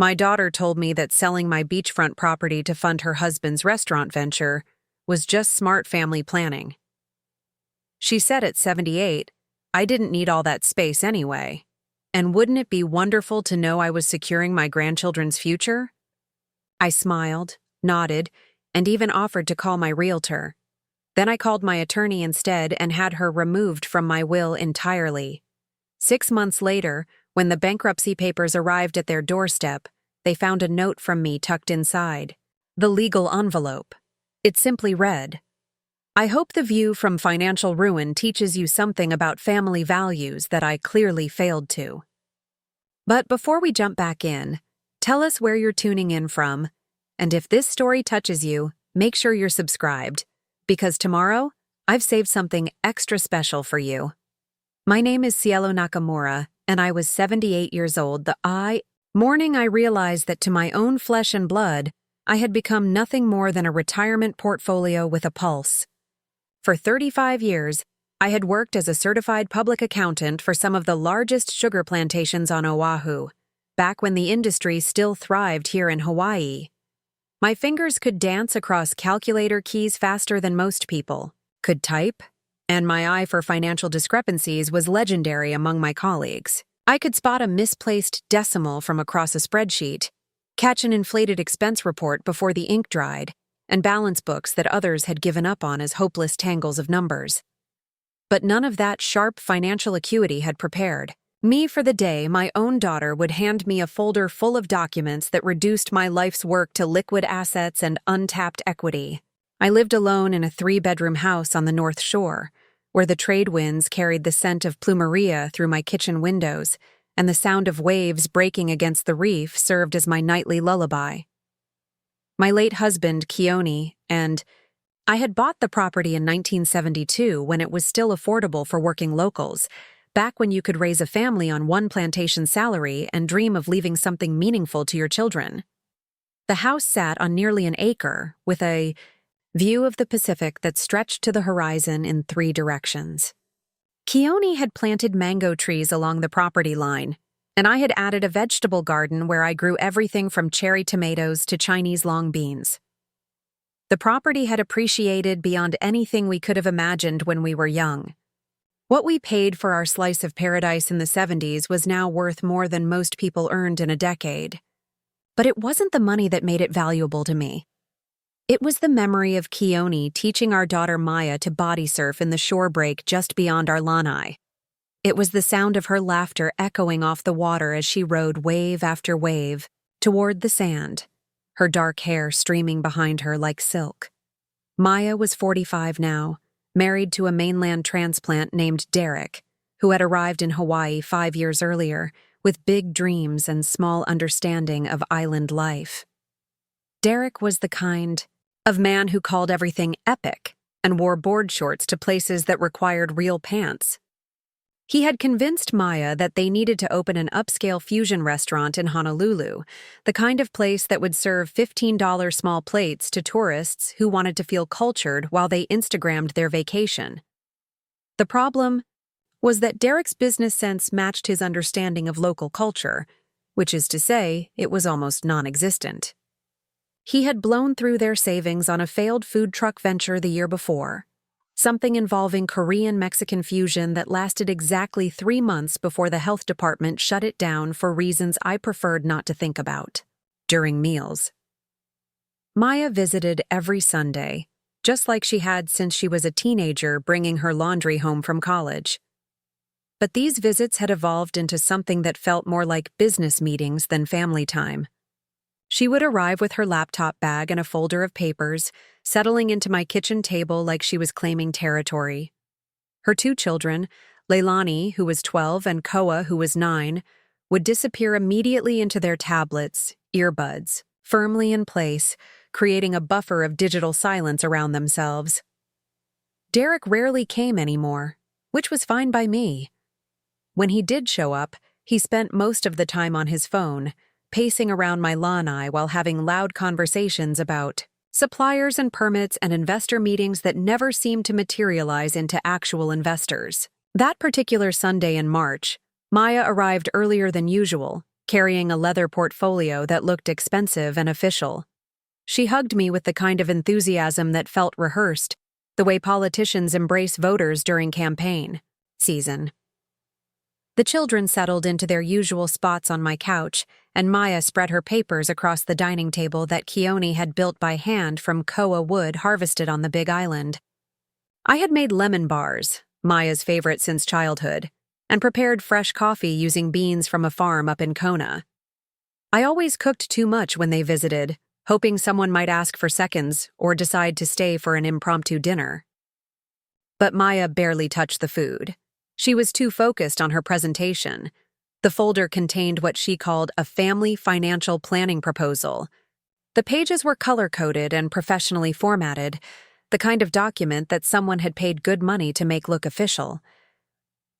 My daughter told me that selling my beachfront property to fund her husband's restaurant venture was just smart family planning. She said at 78, I didn't need all that space anyway. And wouldn't it be wonderful to know I was securing my grandchildren's future? I smiled, nodded, and even offered to call my realtor. Then I called my attorney instead and had her removed from my will entirely. 6 months later, when the bankruptcy papers arrived at their doorstep, they found a note from me tucked inside. The legal envelope. It simply read, I hope the view from financial ruin teaches you something about family values that I clearly failed to. But before we jump back in, tell us where you're tuning in from, and if this story touches you, make sure you're subscribed, because tomorrow, I've saved something extra special for you. My name is Cielo Nakamura, and I was 78 years old the morning I realized that to my own flesh and blood, I had become nothing more than a retirement portfolio with a pulse. For 35 years, I had worked as a certified public accountant for some of the largest sugar plantations on Oahu, back when the industry still thrived here in Hawaii. My fingers could dance across calculator keys faster than most people, could type, and my eye for financial discrepancies was legendary among my colleagues. I could spot a misplaced decimal from across a spreadsheet, catch an inflated expense report before the ink dried, and balance books that others had given up on as hopeless tangles of numbers. But none of that sharp financial acuity had prepared me for the day my own daughter would hand me a folder full of documents that reduced my life's work to liquid assets and untapped equity. I lived alone in a 3-bedroom house on the North Shore, where the trade winds carried the scent of plumeria through my kitchen windows, and the sound of waves breaking against the reef served as my nightly lullaby. My late husband, Keone, and I had bought the property in 1972 when it was still affordable for working locals, back when you could raise a family on one plantation salary and dream of leaving something meaningful to your children. The house sat on nearly an acre, with a view of the Pacific that stretched to the horizon in 3 directions. Keone had planted mango trees along the property line, and I had added a vegetable garden where I grew everything from cherry tomatoes to Chinese long beans. The property had appreciated beyond anything we could have imagined when we were young. What we paid for our slice of paradise in the 70s was now worth more than most people earned in a decade. But it wasn't the money that made it valuable to me. It was the memory of Keone teaching our daughter Maya to body surf in the shore break just beyond our lanai. It was the sound of her laughter echoing off the water as she rode wave after wave toward the sand, her dark hair streaming behind her like silk. Maya was 45 now, married to a mainland transplant named Derek, who had arrived in Hawaii 5 years earlier with big dreams and small understanding of island life. Derek was the kind of man who called everything epic and wore board shorts to places that required real pants. He had convinced Maya that they needed to open an upscale fusion restaurant in Honolulu, the kind of place that would serve $15 small plates to tourists who wanted to feel cultured while they Instagrammed their vacation. The problem was that Derek's business sense matched his understanding of local culture, which is to say, it was almost non-existent. He had blown through their savings on a failed food truck venture the year before, something involving Korean-Mexican fusion that lasted exactly 3 months before the health department shut it down for reasons I preferred not to think about. During meals, Maya visited every Sunday, just like she had since she was a teenager bringing her laundry home from college. But these visits had evolved into something that felt more like business meetings than family time. She would arrive with her laptop bag and a folder of papers, settling into my kitchen table like she was claiming territory. Her 2 children, Leilani, who was 12, and Koa, who was 9, would disappear immediately into their tablets, earbuds, firmly in place, creating a buffer of digital silence around themselves. Derek rarely came anymore, which was fine by me. When he did show up, he spent most of the time on his phone, pacing around my lanai while having loud conversations about suppliers and permits and investor meetings that never seemed to materialize into actual investors. That particular Sunday in March, Maya arrived earlier than usual, carrying a leather portfolio that looked expensive and official. She hugged me with the kind of enthusiasm that felt rehearsed, the way politicians embrace voters during campaign season. The children settled into their usual spots on my couch, and Maya spread her papers across the dining table that Keone had built by hand from koa wood harvested on the Big Island. I had made lemon bars, Maya's favorite since childhood, and prepared fresh coffee using beans from a farm up in Kona. I always cooked too much when they visited, hoping someone might ask for seconds or decide to stay for an impromptu dinner. But Maya barely touched the food. She was too focused on her presentation. The folder contained what she called a family financial planning proposal. The pages were color-coded and professionally formatted, the kind of document that someone had paid good money to make look official.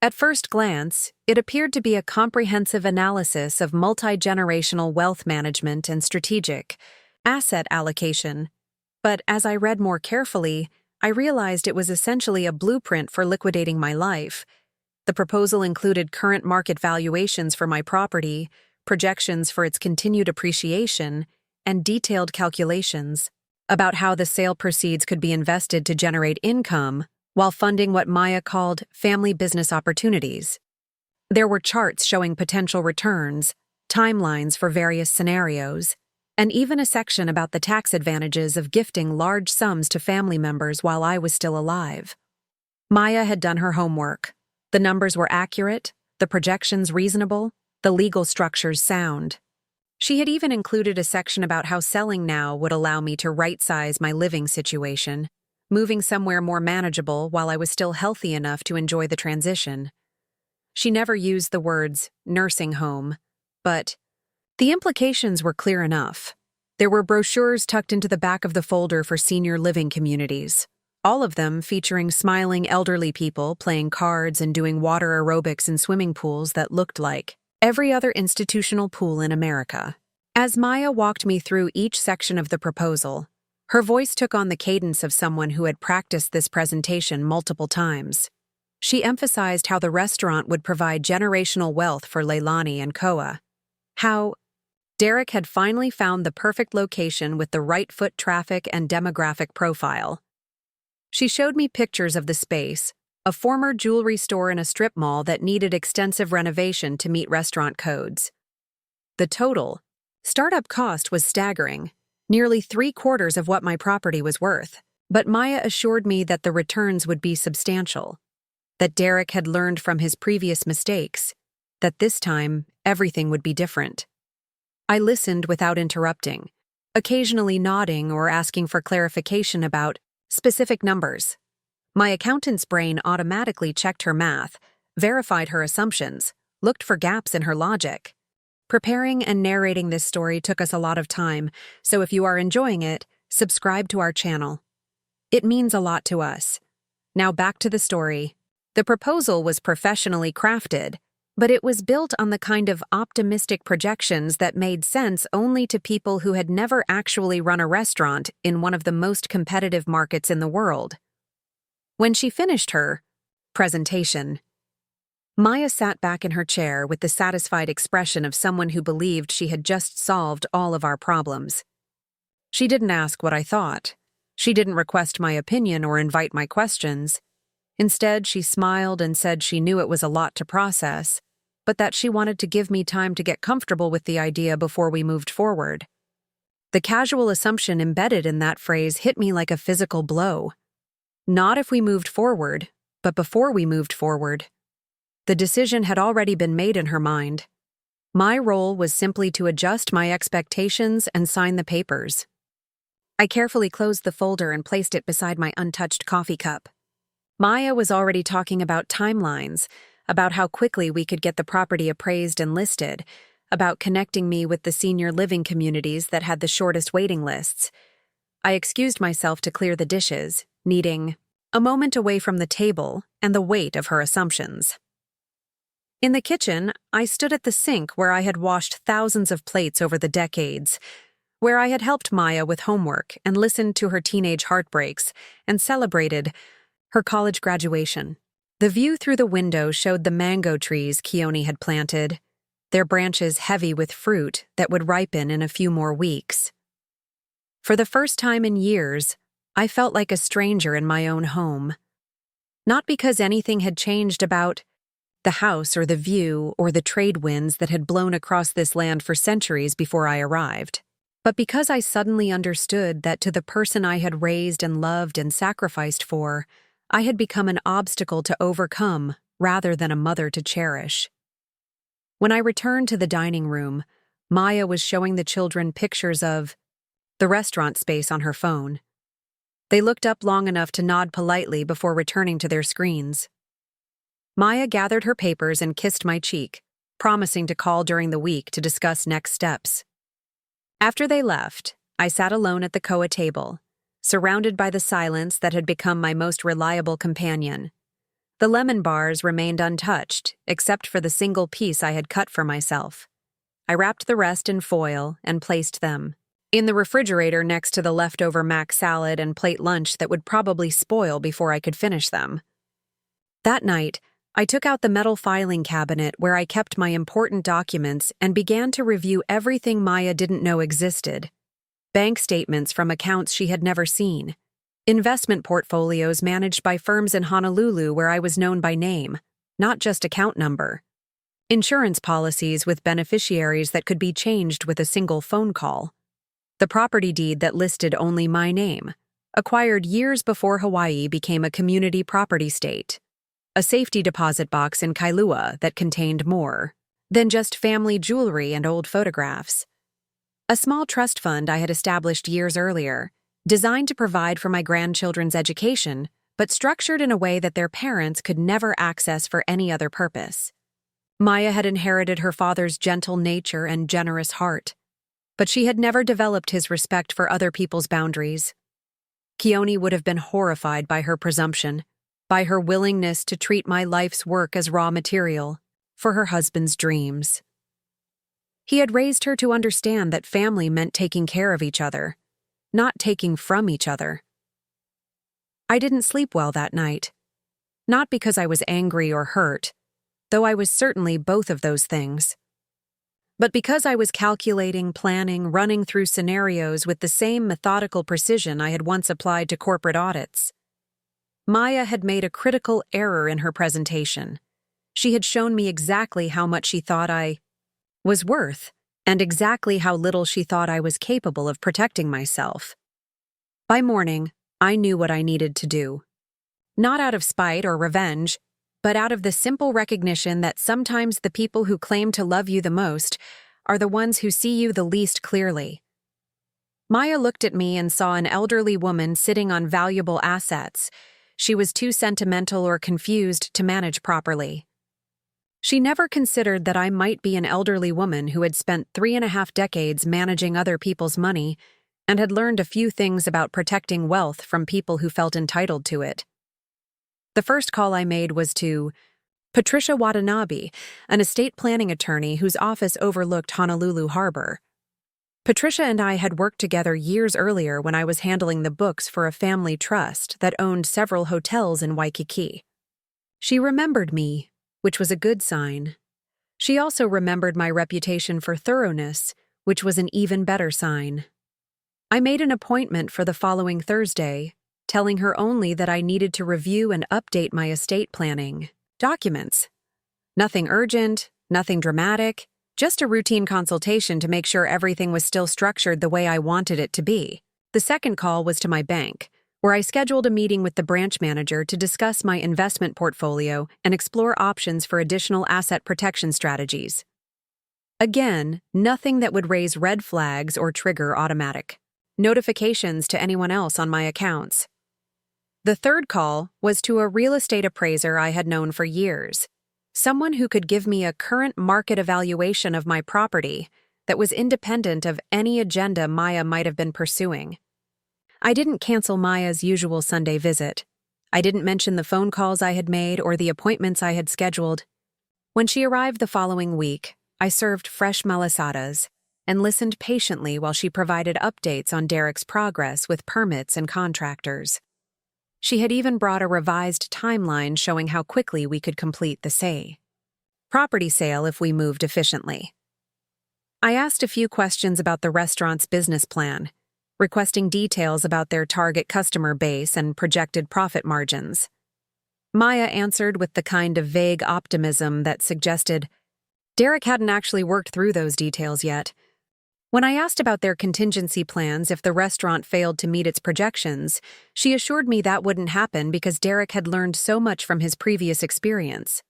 At first glance, it appeared to be a comprehensive analysis of multi-generational wealth management and strategic asset allocation. But as I read more carefully, I realized it was essentially a blueprint for liquidating my life. The proposal included current market valuations for my property, projections for its continued appreciation, and detailed calculations about how the sale proceeds could be invested to generate income while funding what Maya called family business opportunities. There were charts showing potential returns, timelines for various scenarios, and even a section about the tax advantages of gifting large sums to family members while I was still alive. Maya had done her homework. The numbers were accurate, the projections reasonable, the legal structures sound. She had even included a section about how selling now would allow me to right-size my living situation, moving somewhere more manageable while I was still healthy enough to enjoy the transition. She never used the words nursing home, but the implications were clear enough. There were brochures tucked into the back of the folder for senior living communities, all of them featuring smiling elderly people playing cards and doing water aerobics in swimming pools that looked like every other institutional pool in America. As Maya walked me through each section of the proposal, her voice took on the cadence of someone who had practiced this presentation multiple times. She emphasized how the restaurant would provide generational wealth for Leilani and Koa, how Derek had finally found the perfect location with the right foot traffic and demographic profile. She showed me pictures of the space, a former jewelry store in a strip mall that needed extensive renovation to meet restaurant codes. The total startup cost was staggering, nearly 3/4 of what my property was worth, but Maya assured me that the returns would be substantial, that Derek had learned from his previous mistakes, that this time everything would be different. I listened without interrupting, occasionally nodding or asking for clarification about specific numbers. My accountant's brain automatically checked her math, verified her assumptions, looked for gaps in her logic. Preparing and narrating this story took us a lot of time, so if you are enjoying it, subscribe to our channel. It means a lot to us. Now back to the story. The proposal was professionally crafted, but it was built on the kind of optimistic projections that made sense only to people who had never actually run a restaurant in one of the most competitive markets in the world. When she finished her presentation, Maya sat back in her chair with the satisfied expression of someone who believed she had just solved all of our problems. She didn't ask what I thought. She didn't request my opinion or invite my questions. Instead, she smiled and said she knew it was a lot to process, but that she wanted to give me time to get comfortable with the idea before we moved forward. The casual assumption embedded in that phrase hit me like a physical blow. Not if we moved forward, but before we moved forward. The decision had already been made in her mind. My role was simply to adjust my expectations and sign the papers. I carefully closed the folder and placed it beside my untouched coffee cup. Maya was already talking about timelines, about how quickly we could get the property appraised and listed, about connecting me with the senior living communities that had the shortest waiting lists. I excused myself to clear the dishes, needing a moment away from the table and the weight of her assumptions. In the kitchen, I stood at the sink where I had washed thousands of plates over the decades, where I had helped Maya with homework and listened to her teenage heartbreaks and celebrated her college graduation. The view through the window showed the mango trees Keone had planted, their branches heavy with fruit that would ripen in a few more weeks. For the first time in years, I felt like a stranger in my own home. Not because anything had changed about the house or the view or the trade winds that had blown across this land for centuries before I arrived, but because I suddenly understood that to the person I had raised and loved and sacrificed for, I had become an obstacle to overcome rather than a mother to cherish. When I returned to the dining room, Maya was showing the children pictures of the restaurant space on her phone. They looked up long enough to nod politely before returning to their screens. Maya gathered her papers and kissed my cheek, promising to call during the week to discuss next steps. After they left, I sat alone at the koa table, surrounded by the silence that had become my most reliable companion. The lemon bars remained untouched, except for the single piece I had cut for myself. I wrapped the rest in foil and placed them in the refrigerator next to the leftover mac salad and plate lunch that would probably spoil before I could finish them. That night, I took out the metal filing cabinet where I kept my important documents and began to review everything Maya didn't know existed. Bank statements from accounts she had never seen. Investment portfolios managed by firms in Honolulu where I was known by name, not just account number. Insurance policies with beneficiaries that could be changed with a single phone call. The property deed that listed only my name, acquired years before Hawaii became a community property state. A safety deposit box in Kailua that contained more than just family jewelry and old photographs. A small trust fund I had established years earlier, designed to provide for my grandchildren's education, but structured in a way that their parents could never access for any other purpose. Maya had inherited her father's gentle nature and generous heart, but she had never developed his respect for other people's boundaries. Keone would have been horrified by her presumption, by her willingness to treat my life's work as raw material for her husband's dreams. He had raised her to understand that family meant taking care of each other, not taking from each other. I didn't sleep well that night, not because I was angry or hurt, though I was certainly both of those things, but because I was calculating, planning, running through scenarios with the same methodical precision I had once applied to corporate audits. Maya had made a critical error in her presentation. She had shown me exactly how much she thought I was worth, and exactly how little she thought I was capable of protecting myself. By morning, I knew what I needed to do. Not out of spite or revenge, but out of the simple recognition that sometimes the people who claim to love you the most are the ones who see you the least clearly. Maya looked at me and saw an elderly woman sitting on valuable assets she was too sentimental or confused to manage properly. She never considered that I might be an elderly woman who had spent 3.5 decades managing other people's money and had learned a few things about protecting wealth from people who felt entitled to it. The first call I made was to Patricia Watanabe, an estate planning attorney whose office overlooked Honolulu Harbor. Patricia and I had worked together years earlier when I was handling the books for a family trust that owned several hotels in Waikiki. She remembered me, which was a good sign. She also remembered my reputation for thoroughness, which was an even better sign. I made an appointment for the following Thursday, telling her only that I needed to review and update my estate planning documents. Nothing urgent, nothing dramatic, just a routine consultation to make sure everything was still structured the way I wanted it to be. The second call was to my bank, where I scheduled a meeting with the branch manager to discuss my investment portfolio and explore options for additional asset protection strategies. Again, nothing that would raise red flags or trigger automatic notifications to anyone else on my accounts. The third call was to a real estate appraiser I had known for years, someone who could give me a current market evaluation of my property that was independent of any agenda Maya might have been pursuing. I didn't cancel Maya's usual Sunday visit. I didn't mention the phone calls I had made or the appointments I had scheduled. When she arrived the following week, I served fresh malasadas and listened patiently while she provided updates on Derek's progress with permits and contractors. She had even brought a revised timeline showing how quickly we could complete the say. property sale if we moved efficiently. I asked a few questions about the restaurant's business plan, requesting details about their target customer base and projected profit margins. Maya answered with the kind of vague optimism that suggested Derek hadn't actually worked through those details yet. When I asked about their contingency plans if the restaurant failed to meet its projections, she assured me that wouldn't happen because Derek had learned so much from his previous experience.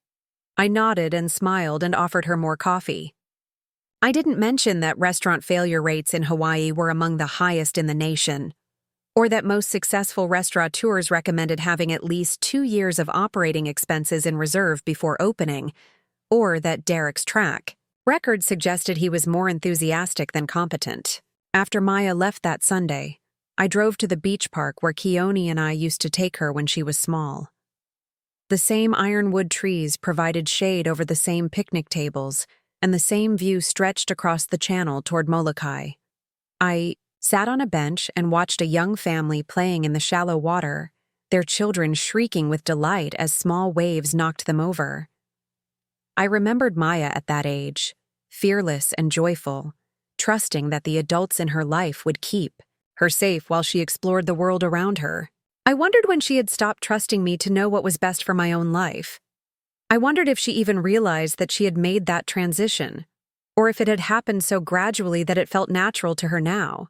I nodded and smiled and offered her more coffee. I didn't mention that restaurant failure rates in Hawaii were among the highest in the nation, or that most successful restaurateurs recommended having at least 2 years of operating expenses in reserve before opening, or that Derek's track record suggested he was more enthusiastic than competent. After Maya left that Sunday, I drove to the beach park where Keone and I used to take her when she was small. The same ironwood trees provided shade over the same picnic tables, and the same view stretched across the channel toward Molokai. I sat on a bench and watched a young family playing in the shallow water, their children shrieking with delight as small waves knocked them over. I remembered Maya at that age, fearless and joyful, trusting that the adults in her life would keep her safe while she explored the world around her. I wondered when she had stopped trusting me to know what was best for my own life. I wondered if she even realized that she had made that transition, or if it had happened so gradually that it felt natural to her now.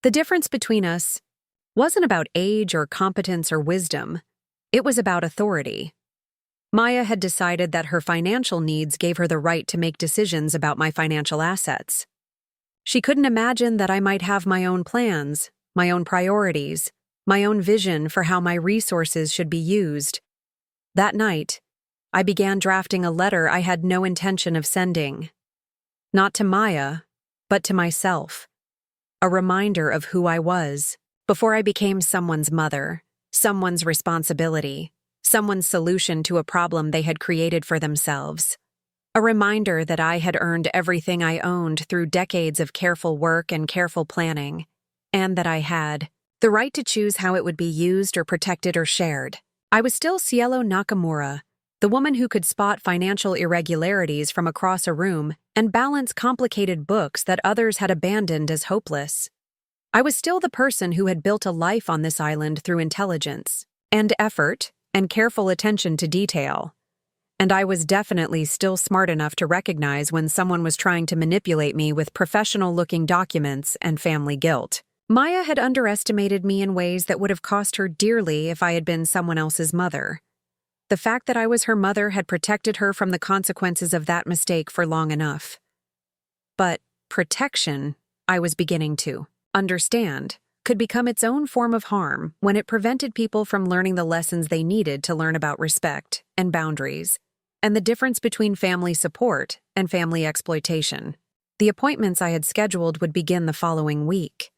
The difference between us wasn't about age or competence or wisdom. It was about authority. Maya had decided that her financial needs gave her the right to make decisions about my financial assets. She couldn't imagine that I might have my own plans, my own priorities, my own vision for how my resources should be used. That night, I began drafting a letter I had no intention of sending. Not to Maya, but to myself. A reminder of who I was before I became someone's mother, someone's responsibility, someone's solution to a problem they had created for themselves. A reminder that I had earned everything I owned through decades of careful work and careful planning, and that I had the right to choose how it would be used or protected or shared. I was still Cielo Nakamura, the woman who could spot financial irregularities from across a room and balance complicated books that others had abandoned as hopeless. I was still the person who had built a life on this island through intelligence and effort and careful attention to detail. And I was definitely still smart enough to recognize when someone was trying to manipulate me with professional-looking documents and family guilt. Maya had underestimated me in ways that would have cost her dearly if I had been someone else's mother. The fact that I was her mother had protected her from the consequences of that mistake for long enough. But protection, I was beginning to understand, could become its own form of harm when it prevented people from learning the lessons they needed to learn about respect and boundaries, and the difference between family support and family exploitation. The appointments I had scheduled would begin the following week.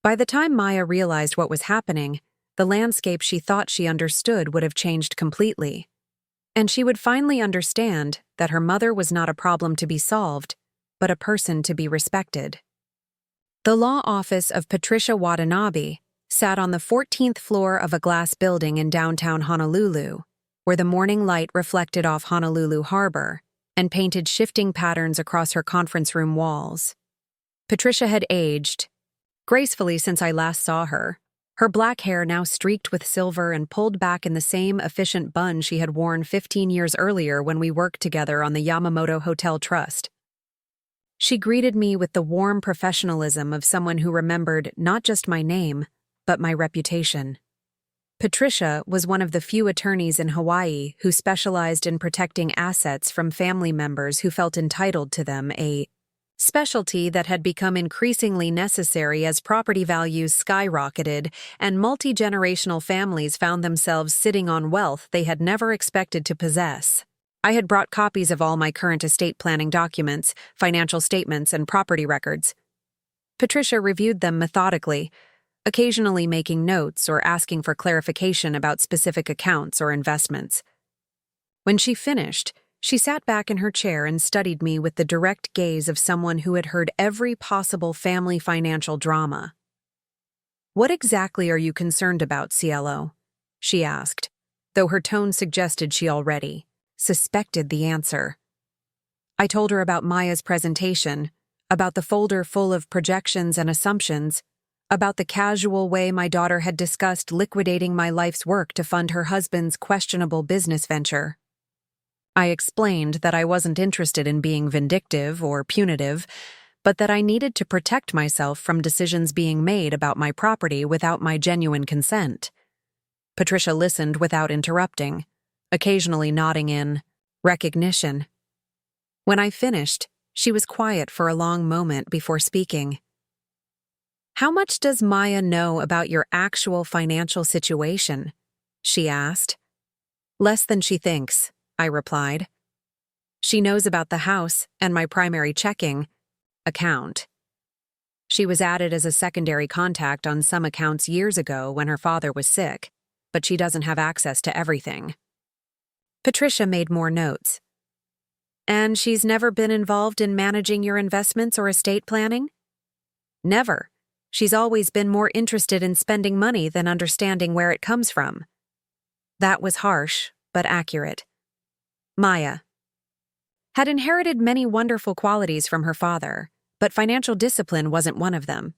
By the time Maya realized what was happening, the landscape she thought she understood would have changed completely. And she would finally understand that her mother was not a problem to be solved, but a person to be respected. The law office of Patricia Watanabe sat on the 14th floor of a glass building in downtown Honolulu, where the morning light reflected off Honolulu Harbor and painted shifting patterns across her conference room walls. Patricia had aged gracefully since I last saw her, her black hair now streaked with silver and pulled back in the same efficient bun she had worn 15 years earlier when we worked together on the Yamamoto Hotel Trust. She greeted me with the warm professionalism of someone who remembered not just my name, but my reputation. Patricia was one of the few attorneys in Hawaii who specialized in protecting assets from family members who felt entitled to them, a specialty that had become increasingly necessary as property values skyrocketed and multi-generational families found themselves sitting on wealth they had never expected to possess. I had brought copies of all my current estate planning documents, financial statements, and property records. Patricia reviewed them methodically, occasionally making notes or asking for clarification about specific accounts or investments. When she finished, she sat back in her chair and studied me with the direct gaze of someone who had heard every possible family financial drama. "What exactly are you concerned about, Cielo?" she asked, though her tone suggested she already suspected the answer. I told her about Maya's presentation, about the folder full of projections and assumptions, about the casual way my daughter had discussed liquidating my life's work to fund her husband's questionable business venture. I explained that I wasn't interested in being vindictive or punitive, but that I needed to protect myself from decisions being made about my property without my genuine consent. Patricia listened without interrupting, occasionally nodding in recognition. When I finished, she was quiet for a long moment before speaking. "How much does Maya know about your actual financial situation?" she asked. "Less than she thinks," I replied. "She knows about the house and my primary checking account. She was added as a secondary contact on some accounts years ago when her father was sick, but she doesn't have access to everything." Patricia made more notes. "And she's never been involved in managing your investments or estate planning?" "Never. She's always been more interested in spending money than understanding where it comes from." That was harsh, but accurate. Maya had inherited many wonderful qualities from her father, but financial discipline wasn't one of them.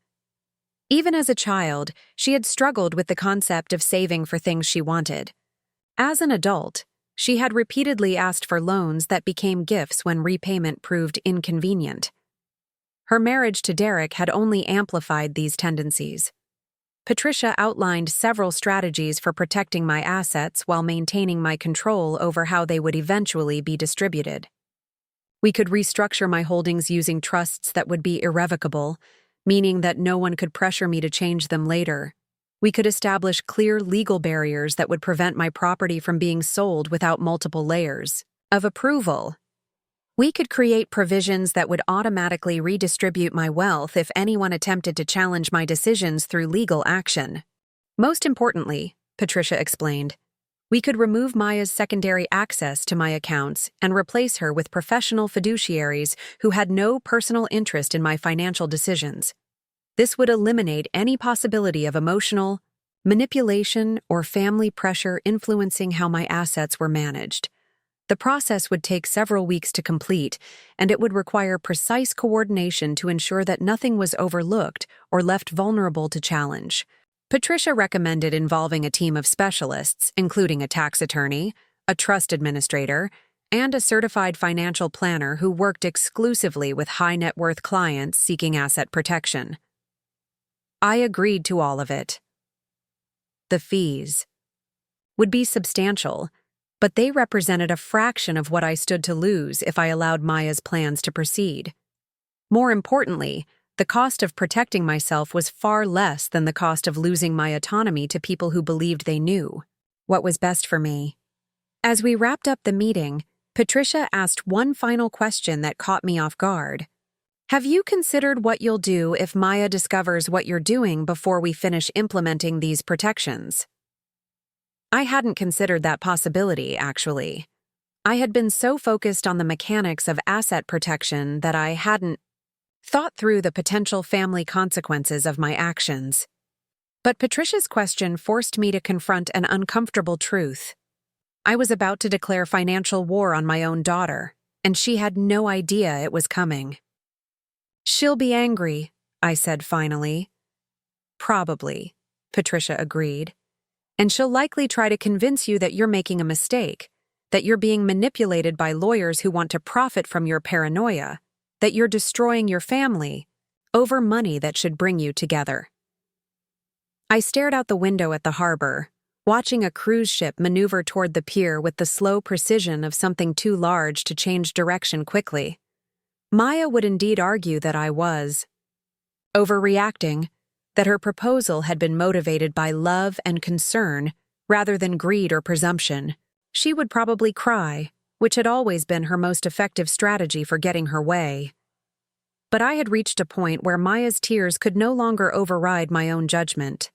Even as a child, she had struggled with the concept of saving for things she wanted. As an adult, she had repeatedly asked for loans that became gifts when repayment proved inconvenient. Her marriage to Derek had only amplified these tendencies. Patricia outlined several strategies for protecting my assets while maintaining my control over how they would eventually be distributed. We could restructure my holdings using trusts that would be irrevocable, meaning that no one could pressure me to change them later. We could establish clear legal barriers that would prevent my property from being sold without multiple layers of approval. We could create provisions that would automatically redistribute my wealth if anyone attempted to challenge my decisions through legal action. Most importantly, Patricia explained, we could remove Maya's secondary access to my accounts and replace her with professional fiduciaries who had no personal interest in my financial decisions. This would eliminate any possibility of emotional manipulation or family pressure influencing how my assets were managed. The process would take several weeks to complete, and it would require precise coordination to ensure that nothing was overlooked or left vulnerable to challenge. Patricia recommended involving a team of specialists, including a tax attorney, a trust administrator, and a certified financial planner who worked exclusively with high-net-worth clients seeking asset protection. I agreed to all of it. The fees would be substantial, but they represented a fraction of what I stood to lose if I allowed Maya's plans to proceed. More importantly, the cost of protecting myself was far less than the cost of losing my autonomy to people who believed they knew what was best for me. As we wrapped up the meeting, Patricia asked one final question that caught me off guard. "Have you considered what you'll do if Maya discovers what you're doing before we finish implementing these protections?" I hadn't considered that possibility, actually. I had been so focused on the mechanics of asset protection that I hadn't thought through the potential family consequences of my actions. But Patricia's question forced me to confront an uncomfortable truth. I was about to declare financial war on my own daughter, and she had no idea it was coming. "She'll be angry," I said finally. "Probably," Patricia agreed. "And she'll likely try to convince you that you're making a mistake, that you're being manipulated by lawyers who want to profit from your paranoia, that you're destroying your family over money that should bring you together." I stared out the window at the harbor, watching a cruise ship maneuver toward the pier with the slow precision of something too large to change direction quickly. Maya would indeed argue that I was overreacting, that her proposal had been motivated by love and concern rather than greed or presumption. She would probably cry, which had always been her most effective strategy for getting her way. But I had reached a point where Maya's tears could no longer override my own judgment.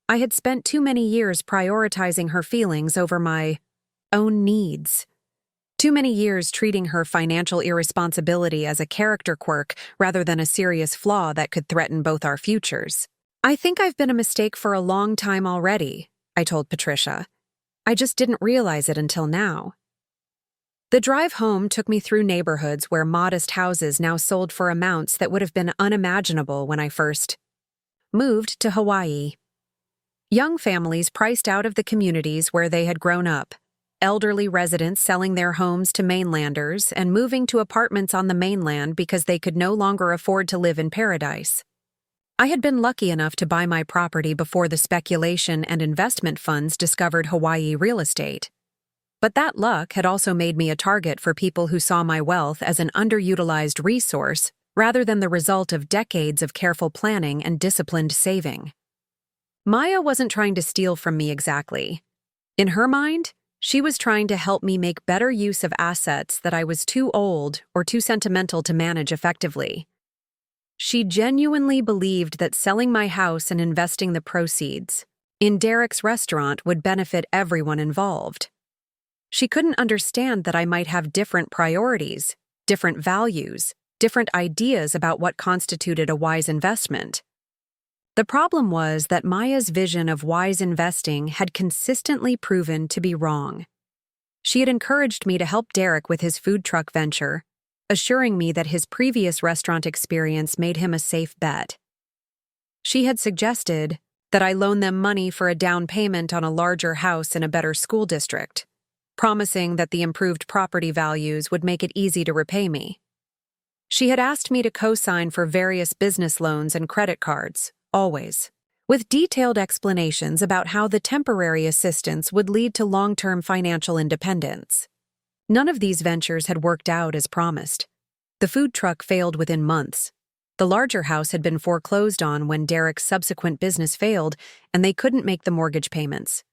I had spent too many years prioritizing her feelings over my own needs. Too many years treating her financial irresponsibility as a character quirk rather than a serious flaw that could threaten both our futures. "I think I've been a mistake for a long time already," I told Patricia. "I just didn't realize it until now." The drive home took me through neighborhoods where modest houses now sold for amounts that would have been unimaginable when I first moved to Hawaii. Young families priced out of the communities where they had grown up, elderly residents selling their homes to mainlanders and moving to apartments on the mainland because they could no longer afford to live in paradise. I had been lucky enough to buy my property before the speculation and investment funds discovered Hawaii real estate. But that luck had also made me a target for people who saw my wealth as an underutilized resource rather than the result of decades of careful planning and disciplined saving. Maya wasn't trying to steal from me exactly. In her mind, she was trying to help me make better use of assets that I was too old or too sentimental to manage effectively. She genuinely believed that selling my house and investing the proceeds in Derek's restaurant would benefit everyone involved. She couldn't understand that I might have different priorities, different values, different ideas about what constituted a wise investment. The problem was that Maya's vision of wise investing had consistently proven to be wrong. She had encouraged me to help Derek with his food truck venture, assuring me that his previous restaurant experience made him a safe bet. She had suggested that I loan them money for a down payment on a larger house in a better school district, promising that the improved property values would make it easy to repay me. She had asked me to co-sign for various business loans and credit cards, always, with detailed explanations about how the temporary assistance would lead to long-term financial independence. None of these ventures had worked out as promised. The food truck failed within months. The larger house had been foreclosed on when Derek's subsequent business failed, and they couldn't make the mortgage payments.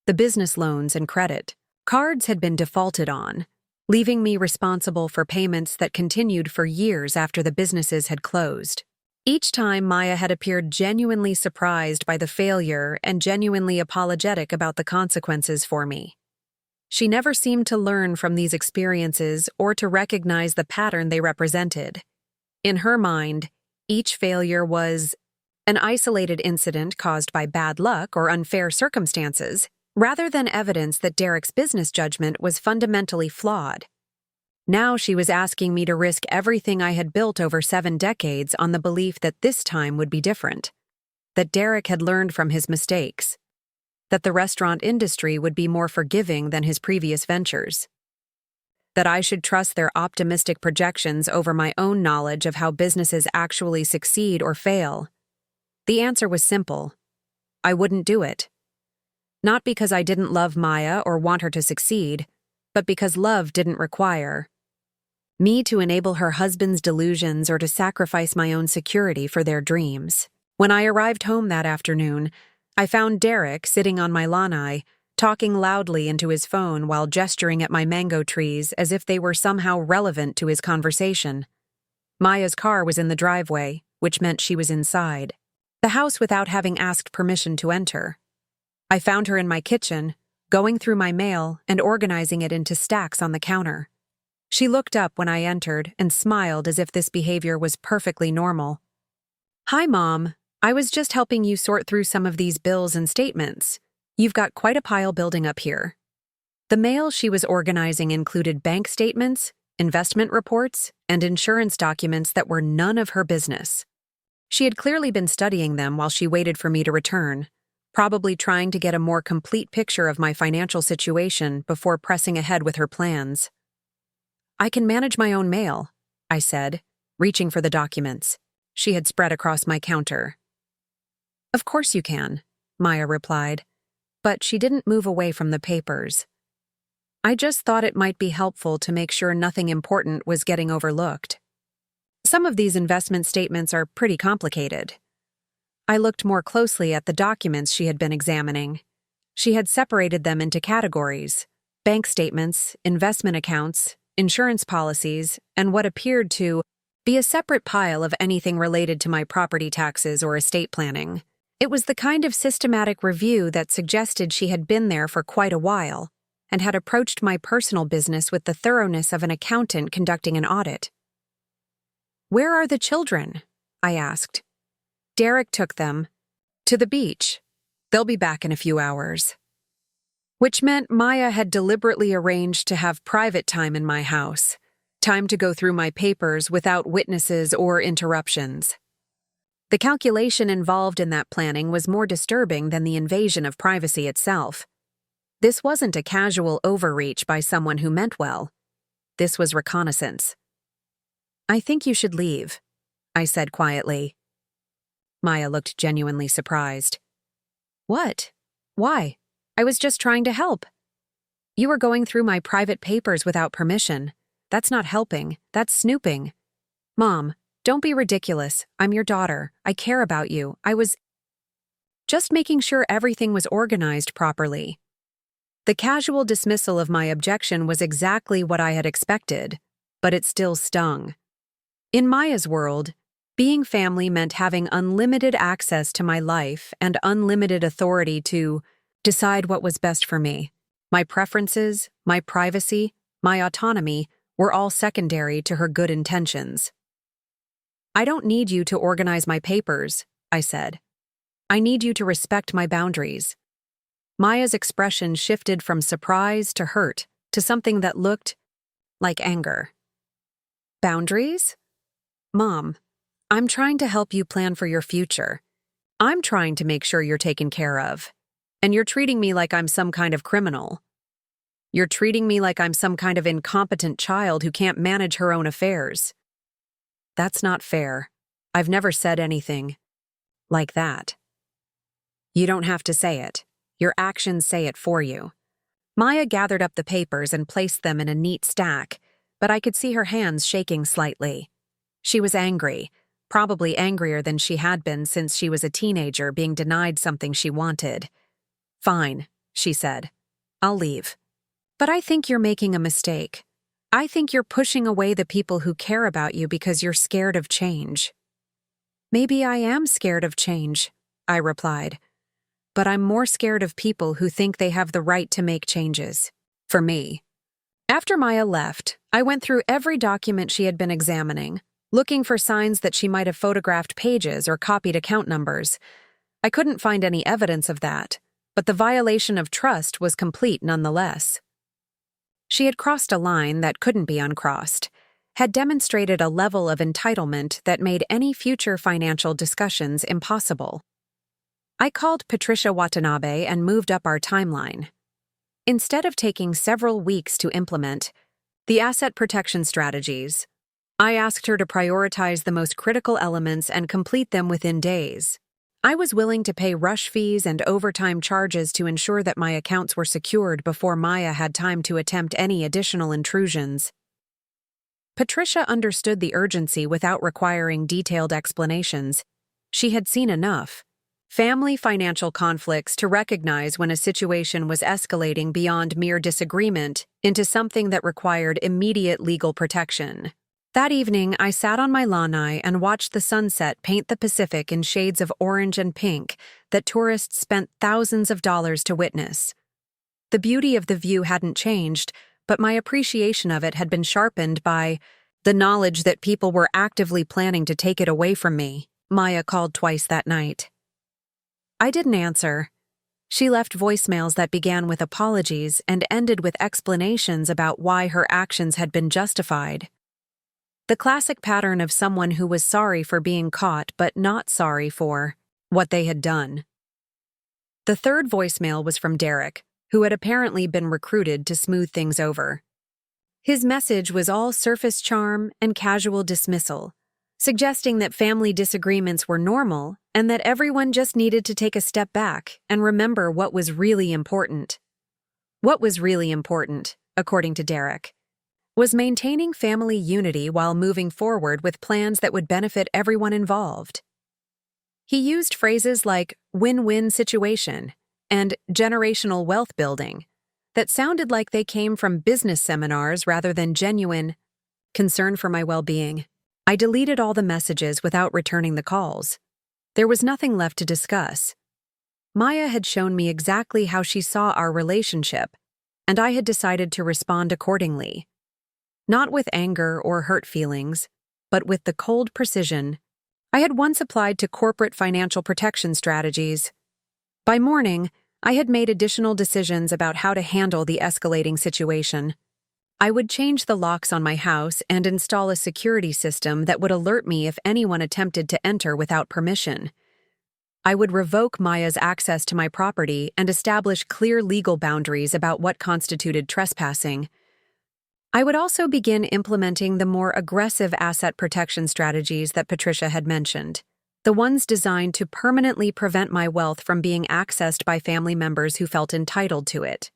The business loans and credit cards had been defaulted on, leaving me responsible for payments that continued for years after the businesses had closed. Each time, Maya had appeared genuinely surprised by the failure and genuinely apologetic about the consequences for me. She never seemed to learn from these experiences or to recognize the pattern they represented. In her mind, each failure was an isolated incident caused by bad luck or unfair circumstances, rather than evidence that Derek's business judgment was fundamentally flawed. Now she was asking me to risk everything I had built over 7 decades on the belief that this time would be different, that Derek had learned from his mistakes, that the restaurant industry would be more forgiving than his previous ventures, that I should trust their optimistic projections over my own knowledge of how businesses actually succeed or fail. The answer was simple. I wouldn't do it. Not because I didn't love Maya or want her to succeed, but because love didn't require me to enable her husband's delusions or to sacrifice my own security for their dreams. When I arrived home that afternoon, I found Derek sitting on my lanai, talking loudly into his phone while gesturing at my mango trees as if they were somehow relevant to his conversation. Maya's car was in the driveway, which meant she was inside the house without having asked permission to enter. I found her in my kitchen, going through my mail and organizing it into stacks on the counter. She looked up when I entered and smiled as if this behavior was perfectly normal. "Hi, Mom. I was just helping you sort through some of these bills and statements. You've got quite a pile building up here." The mail she was organizing included bank statements, investment reports, and insurance documents that were none of her business. She had clearly been studying them while she waited for me to return, probably trying to get a more complete picture of my financial situation before pressing ahead with her plans. "I can manage my own mail," I said, reaching for the documents she had spread across my counter. "Of course you can," Maya replied, but she didn't move away from the papers. I just thought it might be helpful to make sure nothing important was getting overlooked. Some of these investment statements are pretty complicated. I looked more closely at the documents she had been examining. She had separated them into categories: bank statements, investment accounts, insurance policies, and what appeared to be a separate pile of anything related to my property taxes or estate planning. It was the kind of systematic review that suggested she had been there for quite a while and had approached my personal business with the thoroughness of an accountant conducting an audit. "Where are the children?" I asked. "Derek took them to the beach. They'll be back in a few hours." which meant Maya had deliberately arranged to have private time in my house, time to go through my papers without witnesses or interruptions. The calculation involved in that planning was more disturbing than the invasion of privacy itself. This wasn't a casual overreach by someone who meant well. This was reconnaissance. "I think you should leave," I said quietly. Maya looked genuinely surprised. "What? Why? I was just trying to help." "You were going through my private papers without permission. That's not helping, that's snooping." "Mom, don't be ridiculous. I'm your daughter. I care about you. I was just making sure everything was organized properly." The casual dismissal of my objection was exactly what I had expected, but it still stung. In Maya's world, being family meant having unlimited access to my life and unlimited authority to decide what was best for me. My preferences, my privacy, my autonomy were all secondary to her good intentions. "I don't need you to organize my papers," I said. "I need you to respect my boundaries." Maya's expression shifted from surprise to hurt to something that looked like anger. "Boundaries? Mom, I'm trying to help you plan for your future. I'm trying to make sure you're taken care of. And you're treating me like I'm some kind of criminal. You're treating me like I'm some kind of incompetent child who can't manage her own affairs. That's not fair. I've never said anything like that." "You don't have to say it. Your actions say it for you." Maya gathered up the papers and placed them in a neat stack, but I could see her hands shaking slightly. She was angry, probably angrier than she had been since she was a teenager being denied something she wanted. "Fine," she said. "I'll leave. But I think you're making a mistake. I think you're pushing away the people who care about you because you're scared of change." "Maybe I am scared of change," I replied. "But I'm more scared of people who think they have the right to make changes. For me." After Maya left, I went through every document she had been examining, looking for signs that she might have photographed pages or copied account numbers. I couldn't find any evidence of that, but the violation of trust was complete nonetheless. She had crossed a line that couldn't be uncrossed, had demonstrated a level of entitlement that made any future financial discussions impossible. I called Patricia Watanabe and moved up our timeline. Instead of taking several weeks to implement the asset protection strategies, I asked her to prioritize the most critical elements and complete them within days. I was willing to pay rush fees and overtime charges to ensure that my accounts were secured before Maya had time to attempt any additional intrusions. Patricia understood the urgency without requiring detailed explanations. She had seen enough family financial conflicts to recognize when a situation was escalating beyond mere disagreement into something that required immediate legal protection. That evening, I sat on my lanai and watched the sunset paint the Pacific in shades of orange and pink that tourists spent thousands of dollars to witness. The beauty of the view hadn't changed, but my appreciation of it had been sharpened by the knowledge that people were actively planning to take it away from me. Maya called twice that night. I didn't answer. She left voicemails that began with apologies and ended with explanations about why her actions had been justified. The classic pattern of someone who was sorry for being caught but not sorry for what they had done. The third voicemail was from Derek, who had apparently been recruited to smooth things over. His message was all surface charm and casual dismissal, suggesting that family disagreements were normal and that everyone just needed to take a step back and remember what was really important. What was really important, according to Derek, was maintaining family unity while moving forward with plans that would benefit everyone involved. He used phrases like win-win situation and generational wealth building that sounded like they came from business seminars rather than genuine concern for my well-being. I deleted all the messages without returning the calls. There was nothing left to discuss. Maya had shown me exactly how she saw our relationship, and I had decided to respond accordingly. Not with anger or hurt feelings, but with the cold precision I had once applied to corporate financial protection strategies. By morning, I had made additional decisions about how to handle the escalating situation. I would change the locks on my house and install a security system that would alert me if anyone attempted to enter without permission. I would revoke Maya's access to my property and establish clear legal boundaries about what constituted trespassing. I would also begin implementing the more aggressive asset protection strategies that Patricia had mentioned, the ones designed to permanently prevent my wealth from being accessed by family members who felt entitled to it.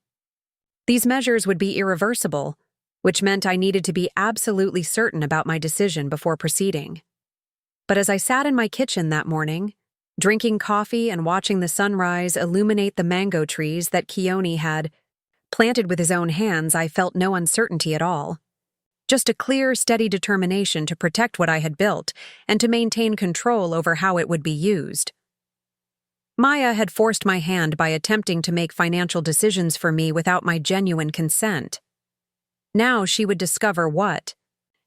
These measures would be irreversible, which meant I needed to be absolutely certain about my decision before proceeding. But as I sat in my kitchen that morning, drinking coffee and watching the sunrise illuminate the mango trees that Keone had planted with his own hands, I felt no uncertainty at all. Just a clear, steady determination to protect what I had built and to maintain control over how it would be used. Maya had forced my hand by attempting to make financial decisions for me without my genuine consent. Now she would discover what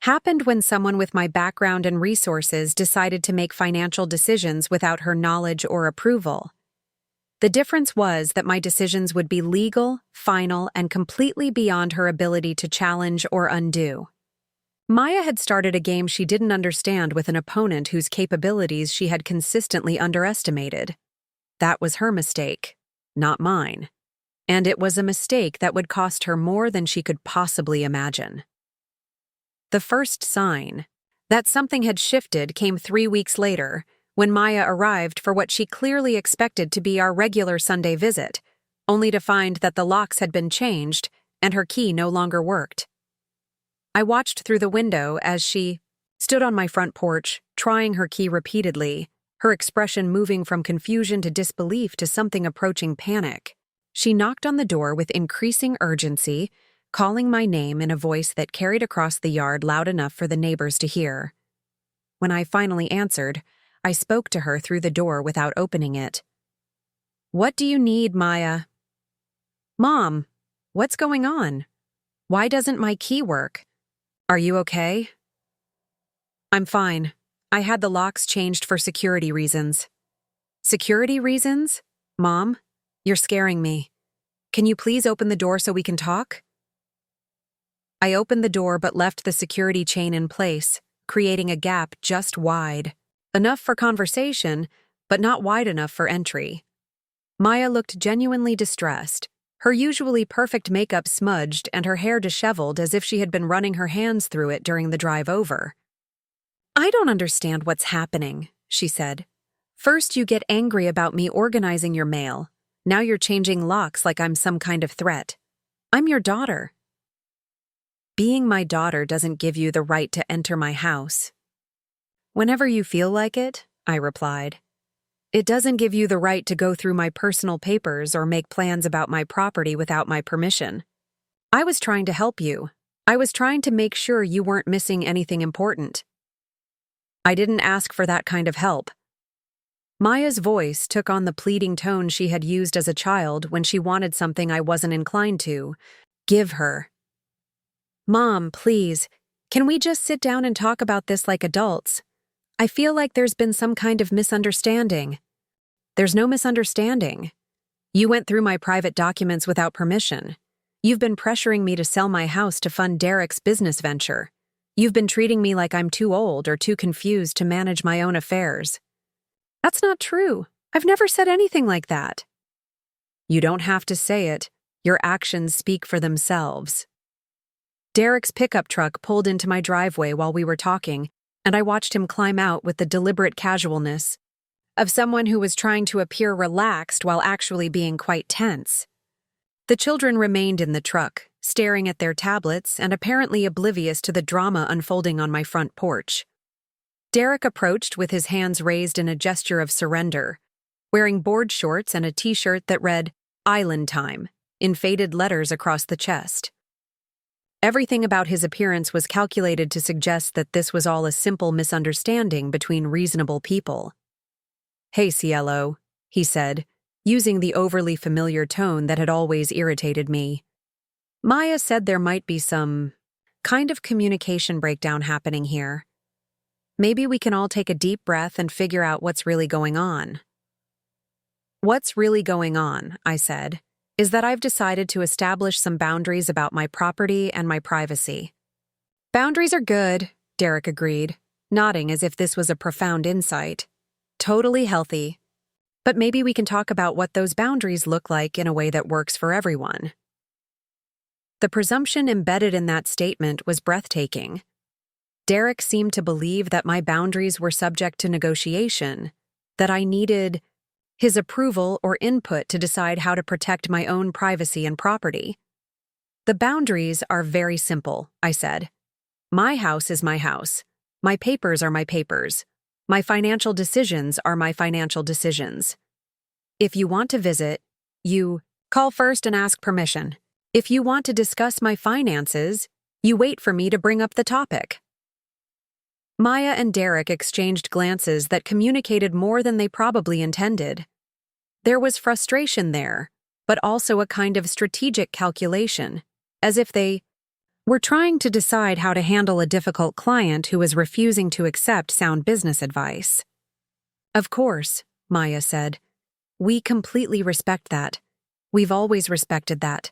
happened when someone with my background and resources decided to make financial decisions without her knowledge or approval. The difference was that my decisions would be legal, final, and completely beyond her ability to challenge or undo. Maya had started a game she didn't understand with an opponent whose capabilities she had consistently underestimated. That was her mistake, not mine. And it was a mistake that would cost her more than she could possibly imagine. The first sign that something had shifted came 3 weeks later, when Maya arrived for what she clearly expected to be our regular Sunday visit, only to find that the locks had been changed and her key no longer worked. I watched through the window as she stood on my front porch, trying her key repeatedly, her expression moving from confusion to disbelief to something approaching panic. She knocked on the door with increasing urgency, calling my name in a voice that carried across the yard loud enough for the neighbors to hear. When I finally answered, I spoke to her through the door without opening it. "What do you need, Maya?" "Mom, what's going on? Why doesn't my key work? Are you okay?" "I'm fine. I had the locks changed for security reasons." "Security reasons? Mom, you're scaring me. Can you please open the door so we can talk?" I opened the door but left the security chain in place, creating a gap just wide. Enough for conversation, but not wide enough for entry. Maya looked genuinely distressed, her usually perfect makeup smudged and her hair disheveled as if she had been running her hands through it during the drive over. "I don't understand what's happening," she said. "First you get angry about me organizing your mail. Now you're changing locks like I'm some kind of threat. I'm your daughter." "Being my daughter doesn't give you the right to enter my house." "Whenever you feel like it," I replied. "It doesn't give you the right to go through my personal papers or make plans about my property without my permission. I was trying to help you. I was trying to make sure you weren't missing anything important." "I didn't ask for that kind of help." Maya's voice took on the pleading tone she had used as a child when she wanted something I wasn't inclined to give her. "Mom, please, can we just sit down and talk about this like adults? I feel like there's been some kind of misunderstanding." "There's no misunderstanding. You went through my private documents without permission. You've been pressuring me to sell my house to fund Derek's business venture. You've been treating me like I'm too old or too confused to manage my own affairs." "That's not true. I've never said anything like that." "You don't have to say it. Your actions speak for themselves." Derek's pickup truck pulled into my driveway while we were talking, and I watched him climb out with the deliberate casualness of someone who was trying to appear relaxed while actually being quite tense. The children remained in the truck, staring at their tablets and apparently oblivious to the drama unfolding on my front porch. Derek approached with his hands raised in a gesture of surrender, wearing board shorts and a t-shirt that read, "Island Time," in faded letters across the chest. Everything about his appearance was calculated to suggest that this was all a simple misunderstanding between reasonable people. "Hey, Cielo," he said, using the overly familiar tone that had always irritated me. "Maya said there might be some kind of communication breakdown happening here. Maybe we can all take a deep breath and figure out what's really going on." What's really going on, I said, is that I've decided to establish some boundaries about my property and my privacy. Boundaries are good, Derek agreed, nodding as if this was a profound insight. Totally healthy. But maybe we can talk about what those boundaries look like in a way that works for everyone. The presumption embedded in that statement was breathtaking. Derek seemed to believe that my boundaries were subject to negotiation, that I needed his approval or input to decide how to protect my own privacy and property. The boundaries are very simple, I said. My house is my house. My papers are my papers. My financial decisions are my financial decisions. If you want to visit, you call first and ask permission. If you want to discuss my finances, you wait for me to bring up the topic. Maya and Derek exchanged glances that communicated more than they probably intended. There was frustration there, but also a kind of strategic calculation, as if they were trying to decide how to handle a difficult client who was refusing to accept sound business advice. Of course, Maya said. We completely respect that. We've always respected that.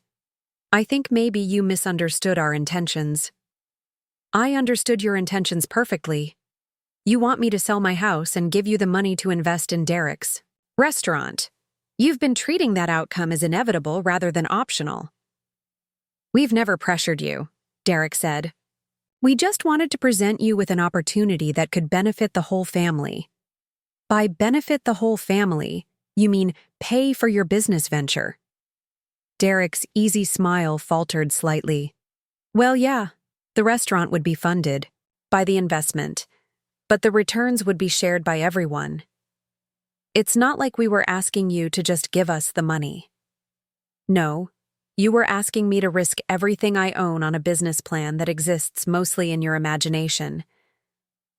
I think maybe you misunderstood our intentions. I understood your intentions perfectly. You want me to sell my house and give you the money to invest in Derek's restaurant. You've been treating that outcome as inevitable rather than optional. We've never pressured you, Derek said. We just wanted to present you with an opportunity that could benefit the whole family. By benefit the whole family, you mean pay for your business venture. Derek's easy smile faltered slightly. Well, yeah, the restaurant would be funded by the investment, but the returns would be shared by everyone. It's not like we were asking you to just give us the money. No, you were asking me to risk everything I own on a business plan that exists mostly in your imagination.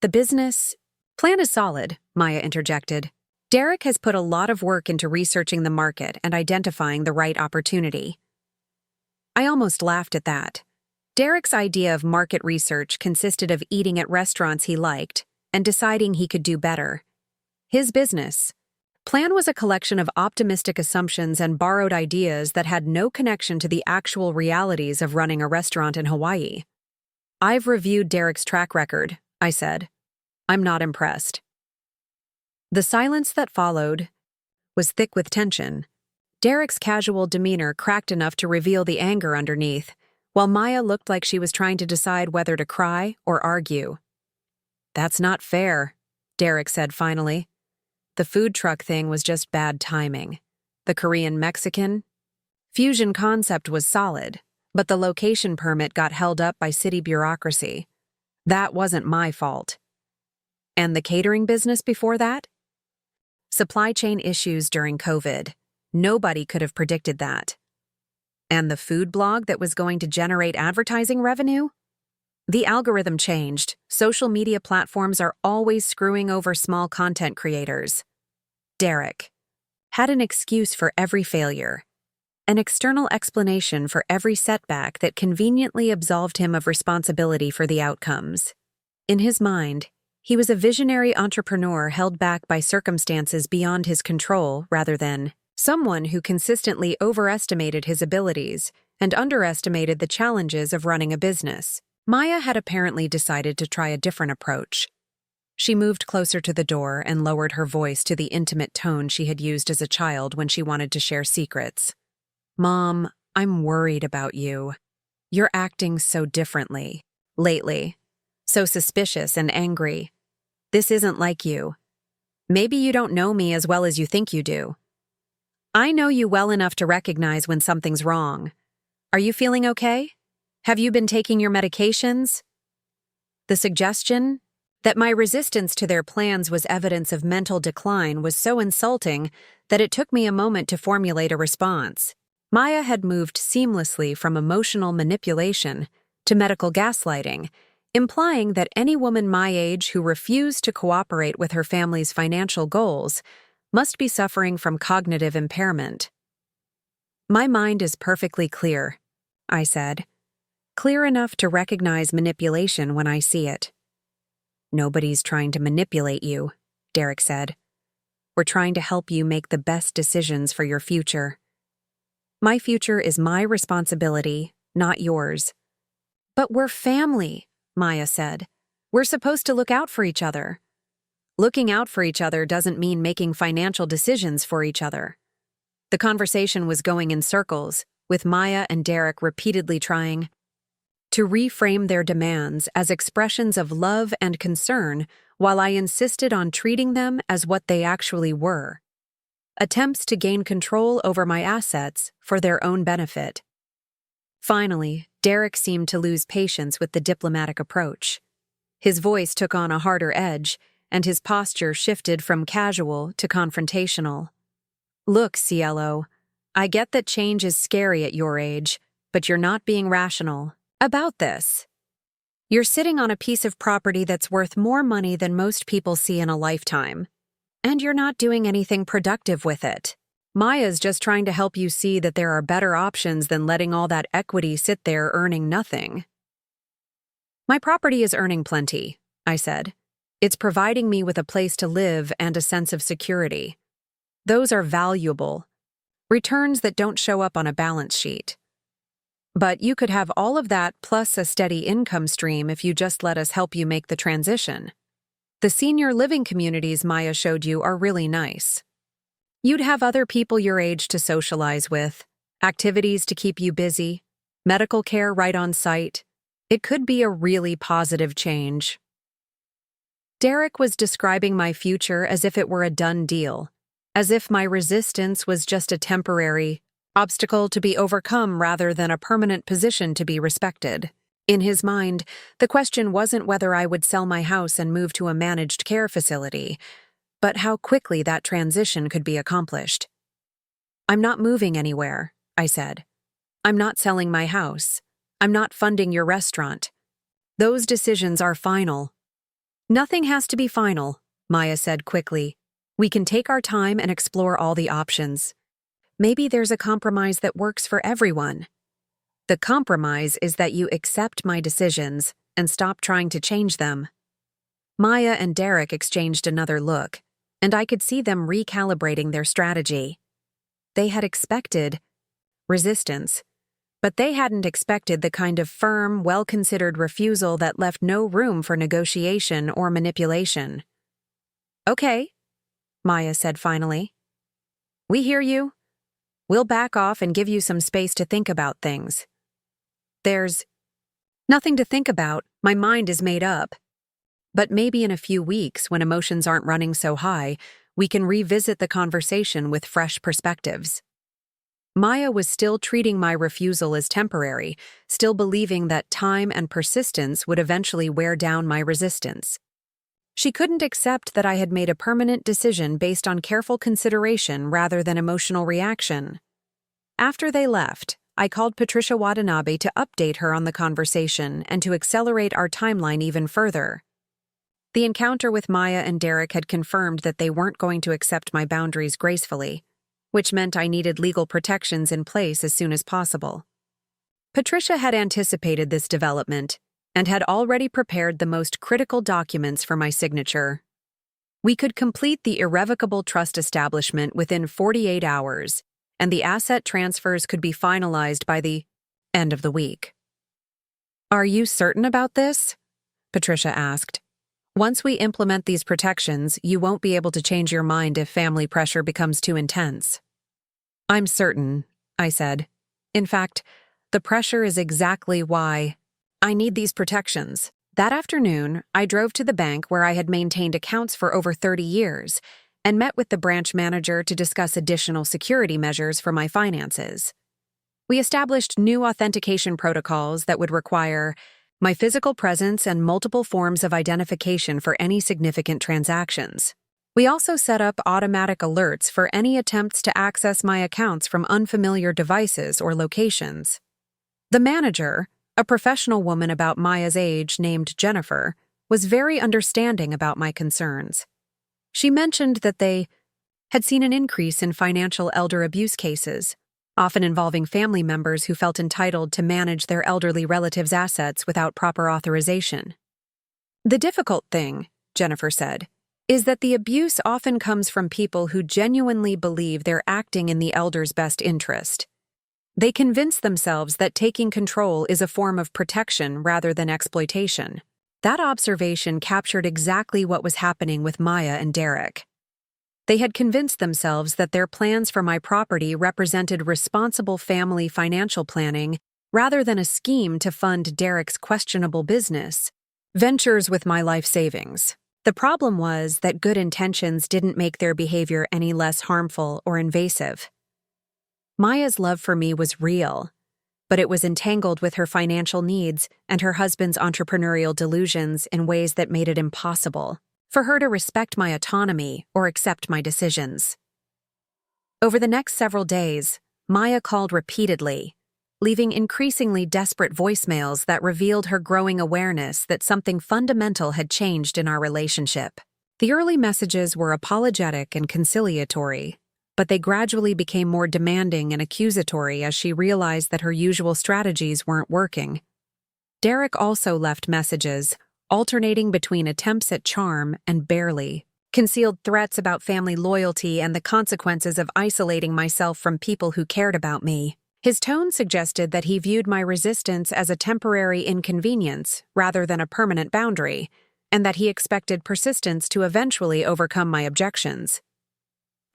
The business plan is solid, Maya interjected. Derek has put a lot of work into researching the market and identifying the right opportunity. I almost laughed at that. Derek's idea of market research consisted of eating at restaurants he liked and deciding he could do better. His business plan was a collection of optimistic assumptions and borrowed ideas that had no connection to the actual realities of running a restaurant in Hawaii. I've reviewed Derek's track record, I said. I'm not impressed. The silence that followed was thick with tension. Derek's casual demeanor cracked enough to reveal the anger underneath, while Maya looked like she was trying to decide whether to cry or argue. That's not fair, Derek said finally. The food truck thing was just bad timing. The Korean-Mexican fusion concept was solid, but the location permit got held up by city bureaucracy. That wasn't my fault. And the catering business before that? Supply chain issues during COVID. Nobody could have predicted that. And the food blog that was going to generate advertising revenue? The algorithm changed. Social media platforms are always screwing over small content creators. Derek had an excuse for every failure, an external explanation for every setback that conveniently absolved him of responsibility for the outcomes. In his mind, he was a visionary entrepreneur held back by circumstances beyond his control rather than someone who consistently overestimated his abilities and underestimated the challenges of running a business. Maya had apparently decided to try a different approach. She moved closer to the door and lowered her voice to the intimate tone she had used as a child when she wanted to share secrets. Mom, I'm worried about you. You're acting so differently lately, so suspicious and angry. This isn't like you. Maybe you don't know me as well as you think you do. I know you well enough to recognize when something's wrong. Are you feeling okay? Have you been taking your medications? The suggestion that my resistance to their plans was evidence of mental decline was so insulting that it took me a moment to formulate a response. Maya had moved seamlessly from emotional manipulation to medical gaslighting, implying that any woman my age who refused to cooperate with her family's financial goals must be suffering from cognitive impairment. My mind is perfectly clear, I said. Clear enough to recognize manipulation when I see it. Nobody's trying to manipulate you, Derek said. We're trying to help you make the best decisions for your future. My future is my responsibility, not yours. But we're family, Maya said. We're supposed to look out for each other. Looking out for each other doesn't mean making financial decisions for each other. The conversation was going in circles, with Maya and Derek repeatedly trying to reframe their demands as expressions of love and concern, while I insisted on treating them as what they actually were: attempts to gain control over my assets for their own benefit. Finally, Derek seemed to lose patience with the diplomatic approach. His voice took on a harder edge, and his posture shifted from casual to confrontational. Look, Cielo, I get that change is scary at your age, but you're not being rational about this. You're sitting on a piece of property that's worth more money than most people see in a lifetime, and you're not doing anything productive with it. Maya's just trying to help you see that there are better options than letting all that equity sit there earning nothing. My property is earning plenty, I said. It's providing me with a place to live and a sense of security. Those are valuable returns that don't show up on a balance sheet. But you could have all of that plus a steady income stream if you just let us help you make the transition. The senior living communities Maya showed you are really nice. You'd have other people your age to socialize with, activities to keep you busy, medical care right on site. It could be a really positive change. Derek was describing my future as if it were a done deal, as if my resistance was just a temporary obstacle to be overcome rather than a permanent position to be respected. In his mind, the question wasn't whether I would sell my house and move to a managed care facility, but how quickly that transition could be accomplished. I'm not moving anywhere, I said. I'm not selling my house. I'm not funding your restaurant. Those decisions are final. Nothing has to be final, Maya said quickly. We can take our time and explore all the options. Maybe there's a compromise that works for everyone. The compromise is that you accept my decisions and stop trying to change them. Maya and Derek exchanged another look, and I could see them recalibrating their strategy. They had expected resistance, but they hadn't expected the kind of firm, well-considered refusal that left no room for negotiation or manipulation. Okay, Maya said finally. We hear you. We'll back off and give you some space to think about things. There's nothing to think about. My mind is made up. But maybe in a few weeks, when emotions aren't running so high, we can revisit the conversation with fresh perspectives. Maya was still treating my refusal as temporary, still believing that time and persistence would eventually wear down my resistance. She couldn't accept that I had made a permanent decision based on careful consideration rather than emotional reaction. After they left, I called Patricia Watanabe to update her on the conversation and to accelerate our timeline even further. The encounter with Maya and Derek had confirmed that they weren't going to accept my boundaries gracefully, which meant I needed legal protections in place as soon as possible. Patricia had anticipated this development and had already prepared the most critical documents for my signature. We could complete the irrevocable trust establishment within 48 hours, and the asset transfers could be finalized by the end of the week. Are you certain about this? Patricia asked. Once we implement these protections, you won't be able to change your mind if family pressure becomes too intense. I'm certain, I said. In fact, the pressure is exactly why I need these protections. That afternoon, I drove to the bank where I had maintained accounts for over 30 years and met with the branch manager to discuss additional security measures for my finances. We established new authentication protocols that would require my physical presence and multiple forms of identification for any significant transactions. We also set up automatic alerts for any attempts to access my accounts from unfamiliar devices or locations. The manager, a professional woman about Maya's age named Jennifer, was very understanding about my concerns. She mentioned that they had seen an increase in financial elder abuse cases, often involving family members who felt entitled to manage their elderly relatives' assets without proper authorization. The difficult thing, Jennifer said, is that the abuse often comes from people who genuinely believe they're acting in the elder's best interest. They convince themselves that taking control is a form of protection rather than exploitation. That observation captured exactly what was happening with Maya and Derek. They had convinced themselves that their plans for my property represented responsible family financial planning rather than a scheme to fund Derek's questionable business ventures with my life savings. The problem was that good intentions didn't make their behavior any less harmful or invasive. Maya's love for me was real, but it was entangled with her financial needs and her husband's entrepreneurial delusions in ways that made it impossible for her to respect my autonomy or accept my decisions. Over the next several days, Maya called repeatedly, leaving increasingly desperate voicemails that revealed her growing awareness that something fundamental had changed in our relationship. The early messages were apologetic and conciliatory, but they gradually became more demanding and accusatory as she realized that her usual strategies weren't working. Derek also left messages, alternating between attempts at charm and barely concealed threats about family loyalty and the consequences of isolating myself from people who cared about me. His tone suggested that he viewed my resistance as a temporary inconvenience rather than a permanent boundary, and that he expected persistence to eventually overcome my objections.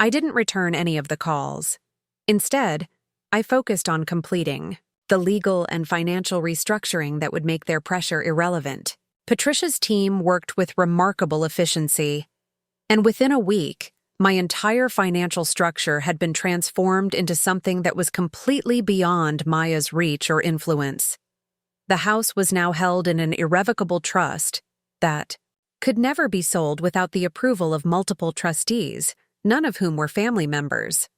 I didn't return any of the calls. Instead, I focused on completing the legal and financial restructuring that would make their pressure irrelevant. Patricia's team worked with remarkable efficiency, and within a week, my entire financial structure had been transformed into something that was completely beyond Maya's reach or influence. The house was now held in an irrevocable trust that could never be sold without the approval of multiple trustees, none of whom were family members.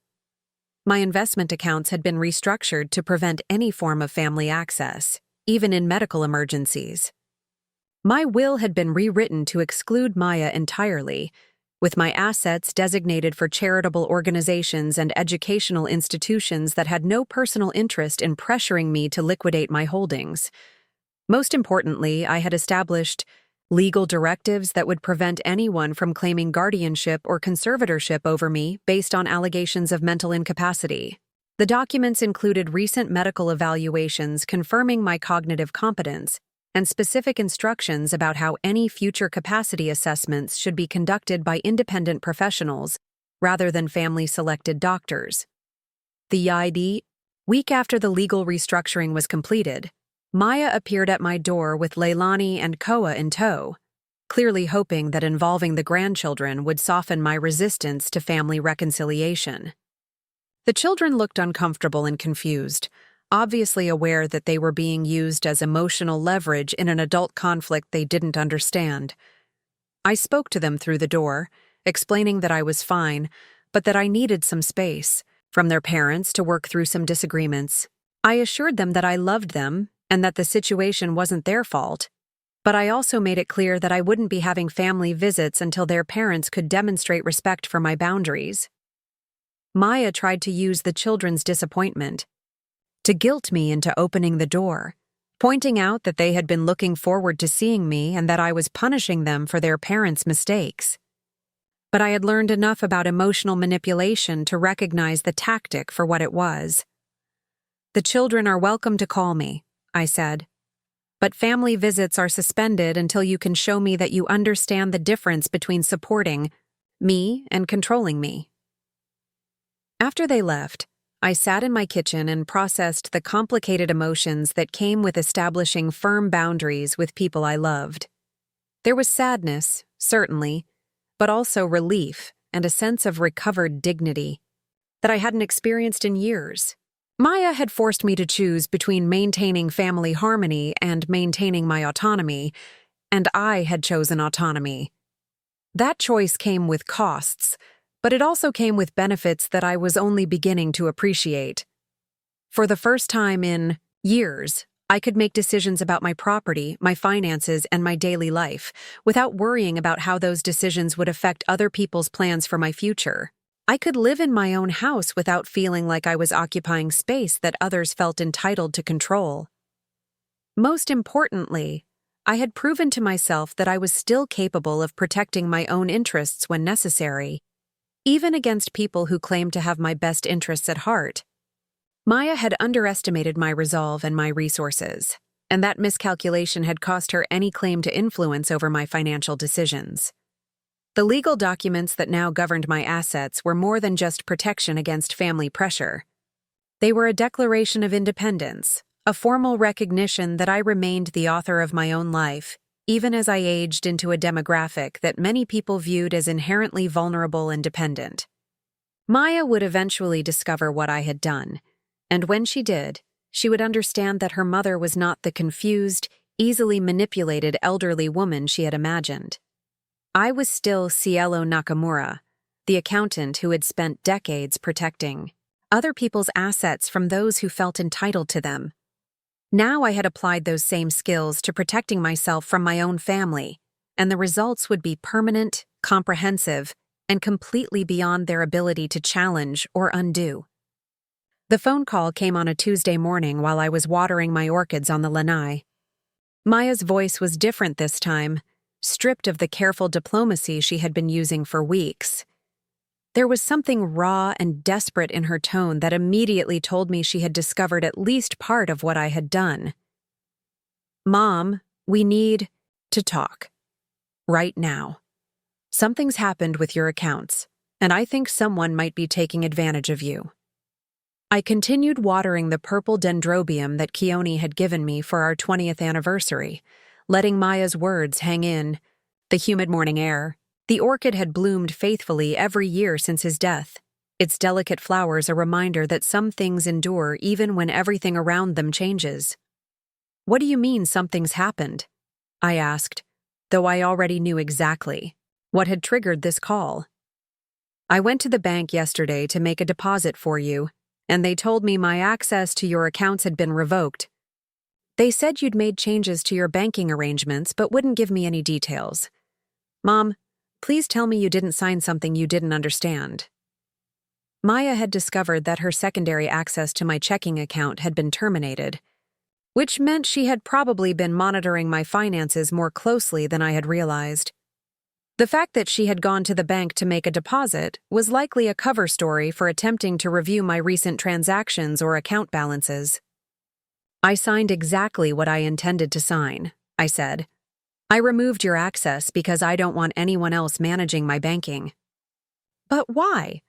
My investment accounts had been restructured to prevent any form of family access, even in medical emergencies. My will had been rewritten to exclude Maya entirely, with my assets designated for charitable organizations and educational institutions that had no personal interest in pressuring me to liquidate my holdings. Most importantly, I had established legal directives that would prevent anyone from claiming guardianship or conservatorship over me based on allegations of mental incapacity. The documents included recent medical evaluations confirming my cognitive competence and specific instructions about how any future capacity assessments should be conducted by independent professionals rather than family-selected doctors. Week after the legal restructuring was completed, Maya appeared at my door with Leilani and Koa in tow, clearly hoping that involving the grandchildren would soften my resistance to family reconciliation. The children looked uncomfortable and confused, obviously aware that they were being used as emotional leverage in an adult conflict they didn't understand. I spoke to them through the door, explaining that I was fine, but that I needed some space from their parents to work through some disagreements. I assured them that I loved them and that the situation wasn't their fault, but I also made it clear that I wouldn't be having family visits until their parents could demonstrate respect for my boundaries. Maya tried to use the children's disappointment to guilt me into opening the door, pointing out that they had been looking forward to seeing me and that I was punishing them for their parents' mistakes. But I had learned enough about emotional manipulation to recognize the tactic for what it was. "The children are welcome to call me," I said, "but family visits are suspended until you can show me that you understand the difference between supporting me and controlling me." After they left, I sat in my kitchen and processed the complicated emotions that came with establishing firm boundaries with people I loved. There was sadness, certainly, but also relief and a sense of recovered dignity that I hadn't experienced in years. Maya had forced me to choose between maintaining family harmony and maintaining my autonomy, and I had chosen autonomy. That choice came with costs, but it also came with benefits that I was only beginning to appreciate. For the first time in years, I could make decisions about my property, my finances, and my daily life without worrying about how those decisions would affect other people's plans for my future. I could live in my own house without feeling like I was occupying space that others felt entitled to control. Most importantly, I had proven to myself that I was still capable of protecting my own interests when necessary, even against people who claimed to have my best interests at heart. Maya had underestimated my resolve and my resources, and that miscalculation had cost her any claim to influence over my financial decisions. The legal documents that now governed my assets were more than just protection against family pressure. They were a declaration of independence, a formal recognition that I remained the author of my own life, even as I aged into a demographic that many people viewed as inherently vulnerable and dependent. Maya would eventually discover what I had done, and when she did, she would understand that her mother was not the confused, easily manipulated elderly woman she had imagined. I was still Cielo Nakamura, the accountant who had spent decades protecting other people's assets from those who felt entitled to them. Now I had applied those same skills to protecting myself from my own family, and the results would be permanent, comprehensive, and completely beyond their ability to challenge or undo. The phone call came on a Tuesday morning while I was watering my orchids on the lanai. Maya's voice was different this time, stripped of the careful diplomacy she had been using for weeks. There was something raw and desperate in her tone that immediately told me she had discovered at least part of what I had done. "Mom, we need to talk. Right now. Something's happened with your accounts, and I think someone might be taking advantage of you." I continued watering the purple dendrobium that Keone had given me for our 20th anniversary, letting Maya's words hang in the humid morning air. The orchid had bloomed faithfully every year since his death, its delicate flowers a reminder that some things endure even when everything around them changes. "What do you mean something's happened?" I asked, though I already knew exactly what had triggered this call. "I went to the bank yesterday to make a deposit for you, and they told me my access to your accounts had been revoked. They said you'd made changes to your banking arrangements but wouldn't give me any details. Mom, please tell me you didn't sign something you didn't understand." Maya had discovered that her secondary access to my checking account had been terminated, which meant she had probably been monitoring my finances more closely than I had realized. The fact that she had gone to the bank to make a deposit was likely a cover story for attempting to review my recent transactions or account balances. "I signed exactly what I intended to sign," I said. "I removed your access because I don't want anyone else managing my banking." "But why?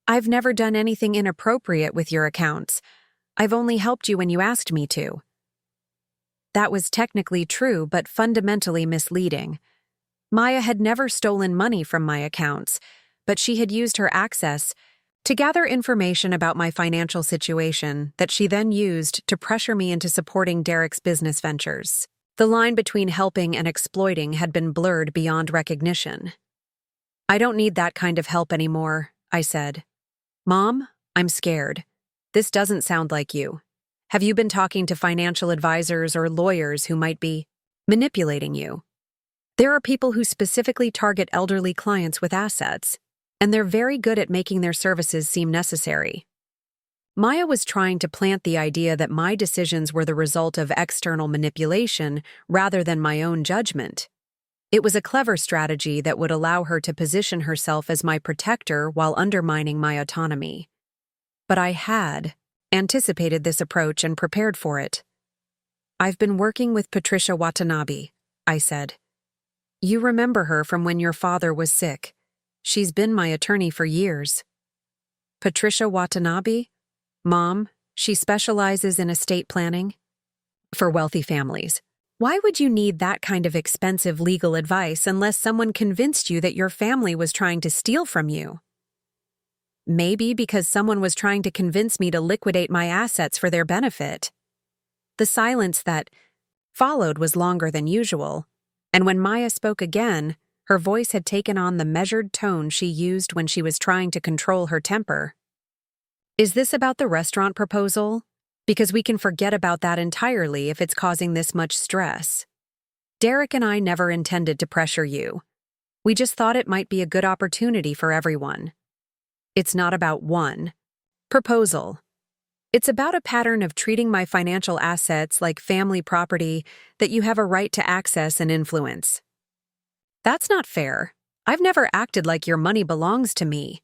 I've never done anything inappropriate with your accounts. I've only helped you when you asked me to." That was technically true, but fundamentally misleading. Maya had never stolen money from my accounts, but she had used her access to gather information about my financial situation that she then used to pressure me into supporting Derek's business ventures. The line between helping and exploiting had been blurred beyond recognition. "I don't need that kind of help anymore," I said. "Mom, I'm scared. This doesn't sound like you. Have you been talking to financial advisors or lawyers who might be manipulating you? There are people who specifically target elderly clients with assets, and they're very good at making their services seem necessary." Maya was trying to plant the idea that my decisions were the result of external manipulation rather than my own judgment. It was a clever strategy that would allow her to position herself as my protector while undermining my autonomy. But I had anticipated this approach and prepared for it. "I've been working with Patricia Watanabe," I said. "You remember her from when your father was sick. She's been my attorney for years." "Patricia Watanabe? Mom, she specializes in estate planning for wealthy families. Why would you need that kind of expensive legal advice unless someone convinced you that your family was trying to steal from you?" "Maybe because someone was trying to convince me to liquidate my assets for their benefit." The silence that followed was longer than usual, and when Maya spoke again, her voice had taken on the measured tone she used when she was trying to control her temper. "Is this about the restaurant proposal? Because we can forget about that entirely if it's causing this much stress. Derek and I never intended to pressure you. We just thought it might be a good opportunity for everyone. It's not about one proposal. It's about a pattern of treating my financial assets like family property that you have a right to access and influence. That's not fair. I've never acted like your money belongs to me.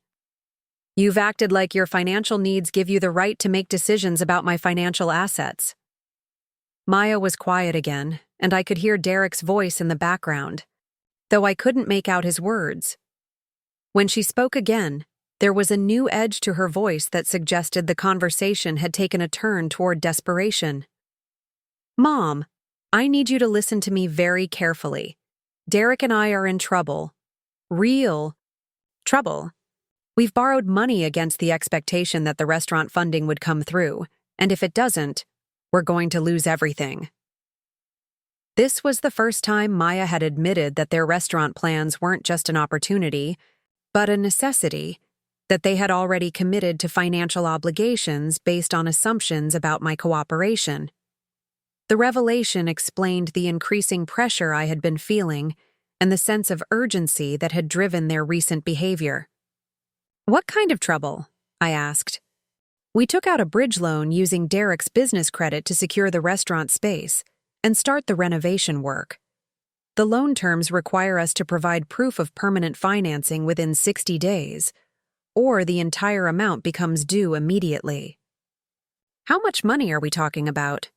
You've acted like your financial needs give you the right to make decisions about my financial assets. Maya was quiet again, and I could hear Derek's voice in the background, though I couldn't make out his words. When she spoke again, there was a new edge to her voice that suggested the conversation had taken a turn toward desperation. Mom, I need you to listen to me very carefully. Derek and I are in trouble. Real trouble. We've borrowed money against the expectation that the restaurant funding would come through, and if it doesn't, we're going to lose everything. This was the first time Maya had admitted that their restaurant plans weren't just an opportunity, but a necessity, that they had already committed to financial obligations based on assumptions about my cooperation. The revelation explained the increasing pressure I had been feeling and the sense of urgency that had driven their recent behavior. What kind of trouble? I asked. We took out a bridge loan using Derek's business credit to secure the restaurant space and start the renovation work. The loan terms require us to provide proof of permanent financing within 60 days, or the entire amount becomes due immediately. How much money are we talking about?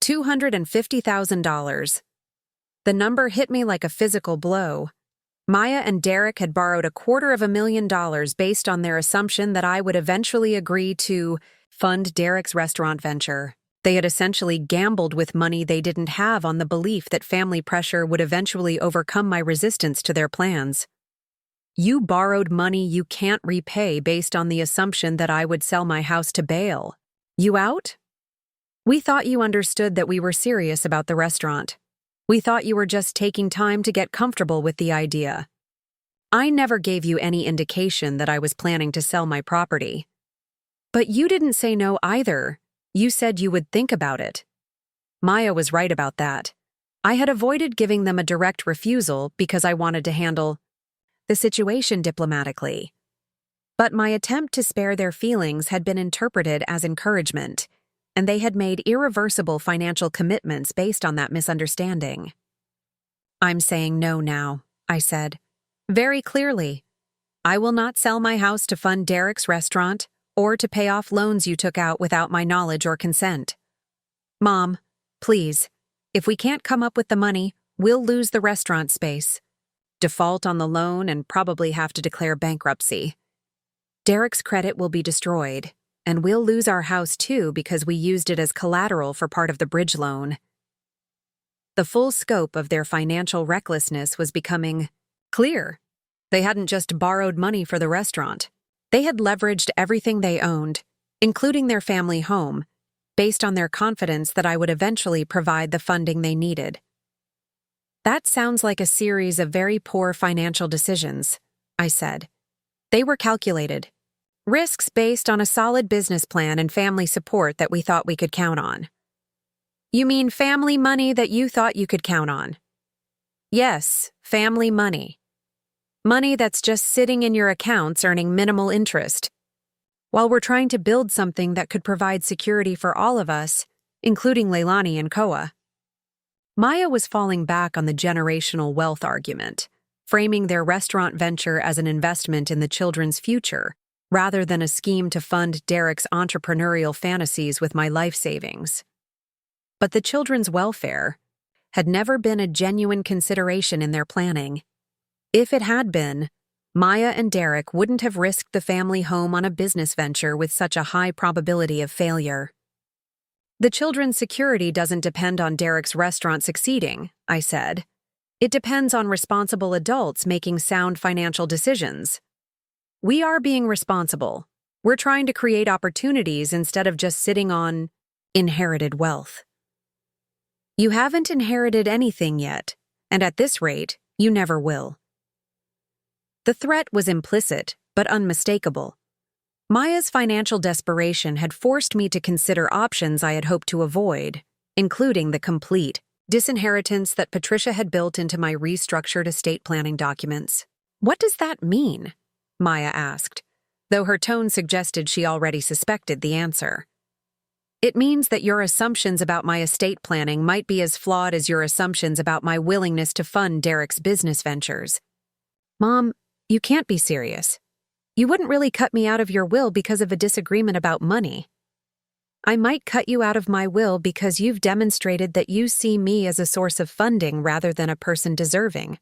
$250,000. The number hit me like a physical blow. Maya and Derek had borrowed $250,000 based on their assumption that I would eventually agree to fund Derek's restaurant venture. They had essentially gambled with money they didn't have on the belief that family pressure would eventually overcome my resistance to their plans. You borrowed money you can't repay based on the assumption that I would sell my house to bail. You out? We thought you understood that we were serious about the restaurant. We thought you were just taking time to get comfortable with the idea. I never gave you any indication that I was planning to sell my property. But you didn't say no either. You said you would think about it. Maya was right about that. I had avoided giving them a direct refusal because I wanted to handle the situation diplomatically. But my attempt to spare their feelings had been interpreted as encouragement, and they had made irreversible financial commitments based on that misunderstanding. I'm saying no now, I said. Very clearly. I will not sell my house to fund Derek's restaurant or to pay off loans you took out without my knowledge or consent. Mom, please, if we can't come up with the money, we'll lose the restaurant space, default on the loan, and probably have to declare bankruptcy. Derek's credit will be destroyed, and we'll lose our house too because we used it as collateral for part of the bridge loan. The full scope of their financial recklessness was becoming clear. They hadn't just borrowed money for the restaurant. They had leveraged everything they owned, including their family home, based on their confidence that I would eventually provide the funding they needed. That sounds like a series of very poor financial decisions, I said. They were calculated. Risks based on a solid business plan and family support that we thought we could count on. You mean family money that you thought you could count on? Yes, family money. Money that's just sitting in your accounts earning minimal interest, while we're trying to build something that could provide security for all of us, including Leilani and Koa. Maya was falling back on the generational wealth argument, framing their restaurant venture as an investment in the children's future, rather than a scheme to fund Derek's entrepreneurial fantasies with my life savings. But the children's welfare had never been a genuine consideration in their planning. If it had been, Maya and Derek wouldn't have risked the family home on a business venture with such a high probability of failure. The children's security doesn't depend on Derek's restaurant succeeding, I said. It depends on responsible adults making sound financial decisions. We are being responsible. We're trying to create opportunities instead of just sitting on inherited wealth. You haven't inherited anything yet, and at this rate, you never will. The threat was implicit, but unmistakable. Maya's financial desperation had forced me to consider options I had hoped to avoid, including the complete disinheritance that Patricia had built into my restructured estate planning documents. What does that mean? Maya asked, though her tone suggested she already suspected the answer. It means that your assumptions about my estate planning might be as flawed as your assumptions about my willingness to fund Derek's business ventures. Mom, you can't be serious. You wouldn't really cut me out of your will because of a disagreement about money. I might cut you out of my will because you've demonstrated that you see me as a source of funding rather than a person deserving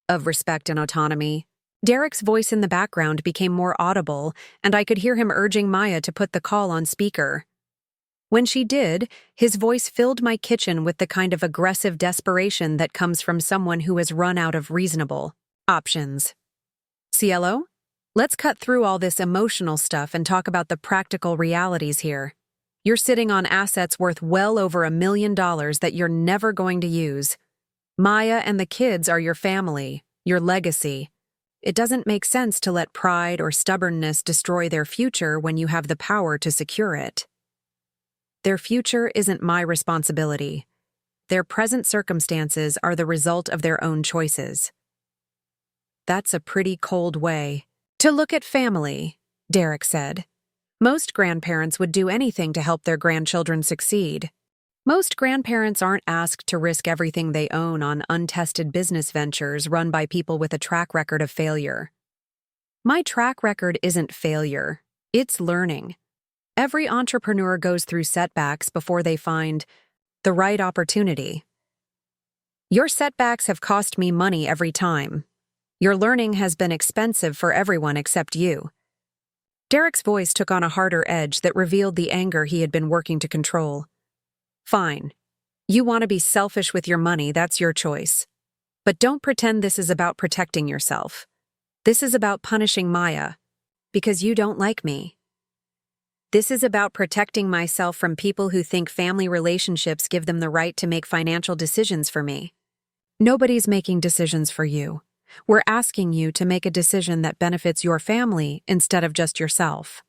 of respect and autonomy. Derek's voice in the background became more audible, and I could hear him urging Maya to put the call on speaker. When she did, his voice filled my kitchen with the kind of aggressive desperation that comes from someone who has run out of reasonable options. Cielo, let's cut through all this emotional stuff and talk about the practical realities here. You're sitting on assets worth well over $1 million that you're never going to use. Maya and the kids are your family, your legacy. It doesn't make sense to let pride or stubbornness destroy their future when you have the power to secure it. Their future isn't my responsibility. Their present circumstances are the result of their own choices. That's a pretty cold way to look at family, Derek said. Most grandparents would do anything to help their grandchildren succeed. Most grandparents aren't asked to risk everything they own on untested business ventures run by people with a track record of failure. My track record isn't failure, it's learning. Every entrepreneur goes through setbacks before they find the right opportunity. Your setbacks have cost me money every time. Your learning has been expensive for everyone except you. Derek's voice took on a harder edge that revealed the anger he had been working to control. Fine. You want to be selfish with your money, that's your choice. But don't pretend this is about protecting yourself. This is about punishing Maya, because you don't like me. This is about protecting myself from people who think family relationships give them the right to make financial decisions for me. Nobody's making decisions for you. We're asking you to make a decision that benefits your family instead of just yourself.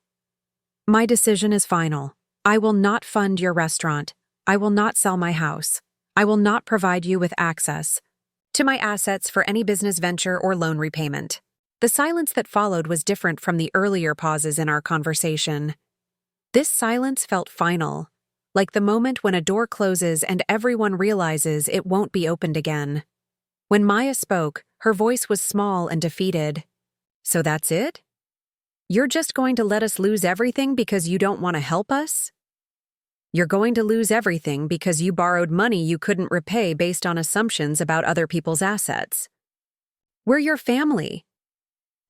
My decision is final. I will not fund your restaurant. I will not sell my house. I will not provide you with access to my assets for any business venture or loan repayment. The silence that followed was different from the earlier pauses in our conversation. This silence felt final, like the moment when a door closes and everyone realizes it won't be opened again. When Maya spoke, her voice was small and defeated. So that's it? You're just going to let us lose everything because you don't want to help us? You're going to lose everything because you borrowed money you couldn't repay based on assumptions about other people's assets. We're your family.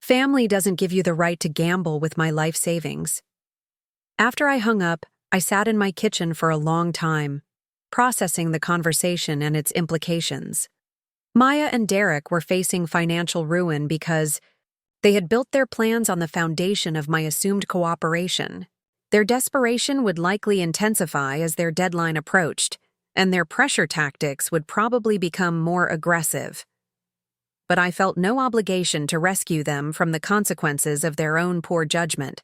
Family doesn't give you the right to gamble with my life savings. After I hung up, I sat in my kitchen for a long time, processing the conversation and its implications. Maya and Derek were facing financial ruin because they had built their plans on the foundation of my assumed cooperation. Their desperation would likely intensify as their deadline approached, and their pressure tactics would probably become more aggressive. But I felt no obligation to rescue them from the consequences of their own poor judgment.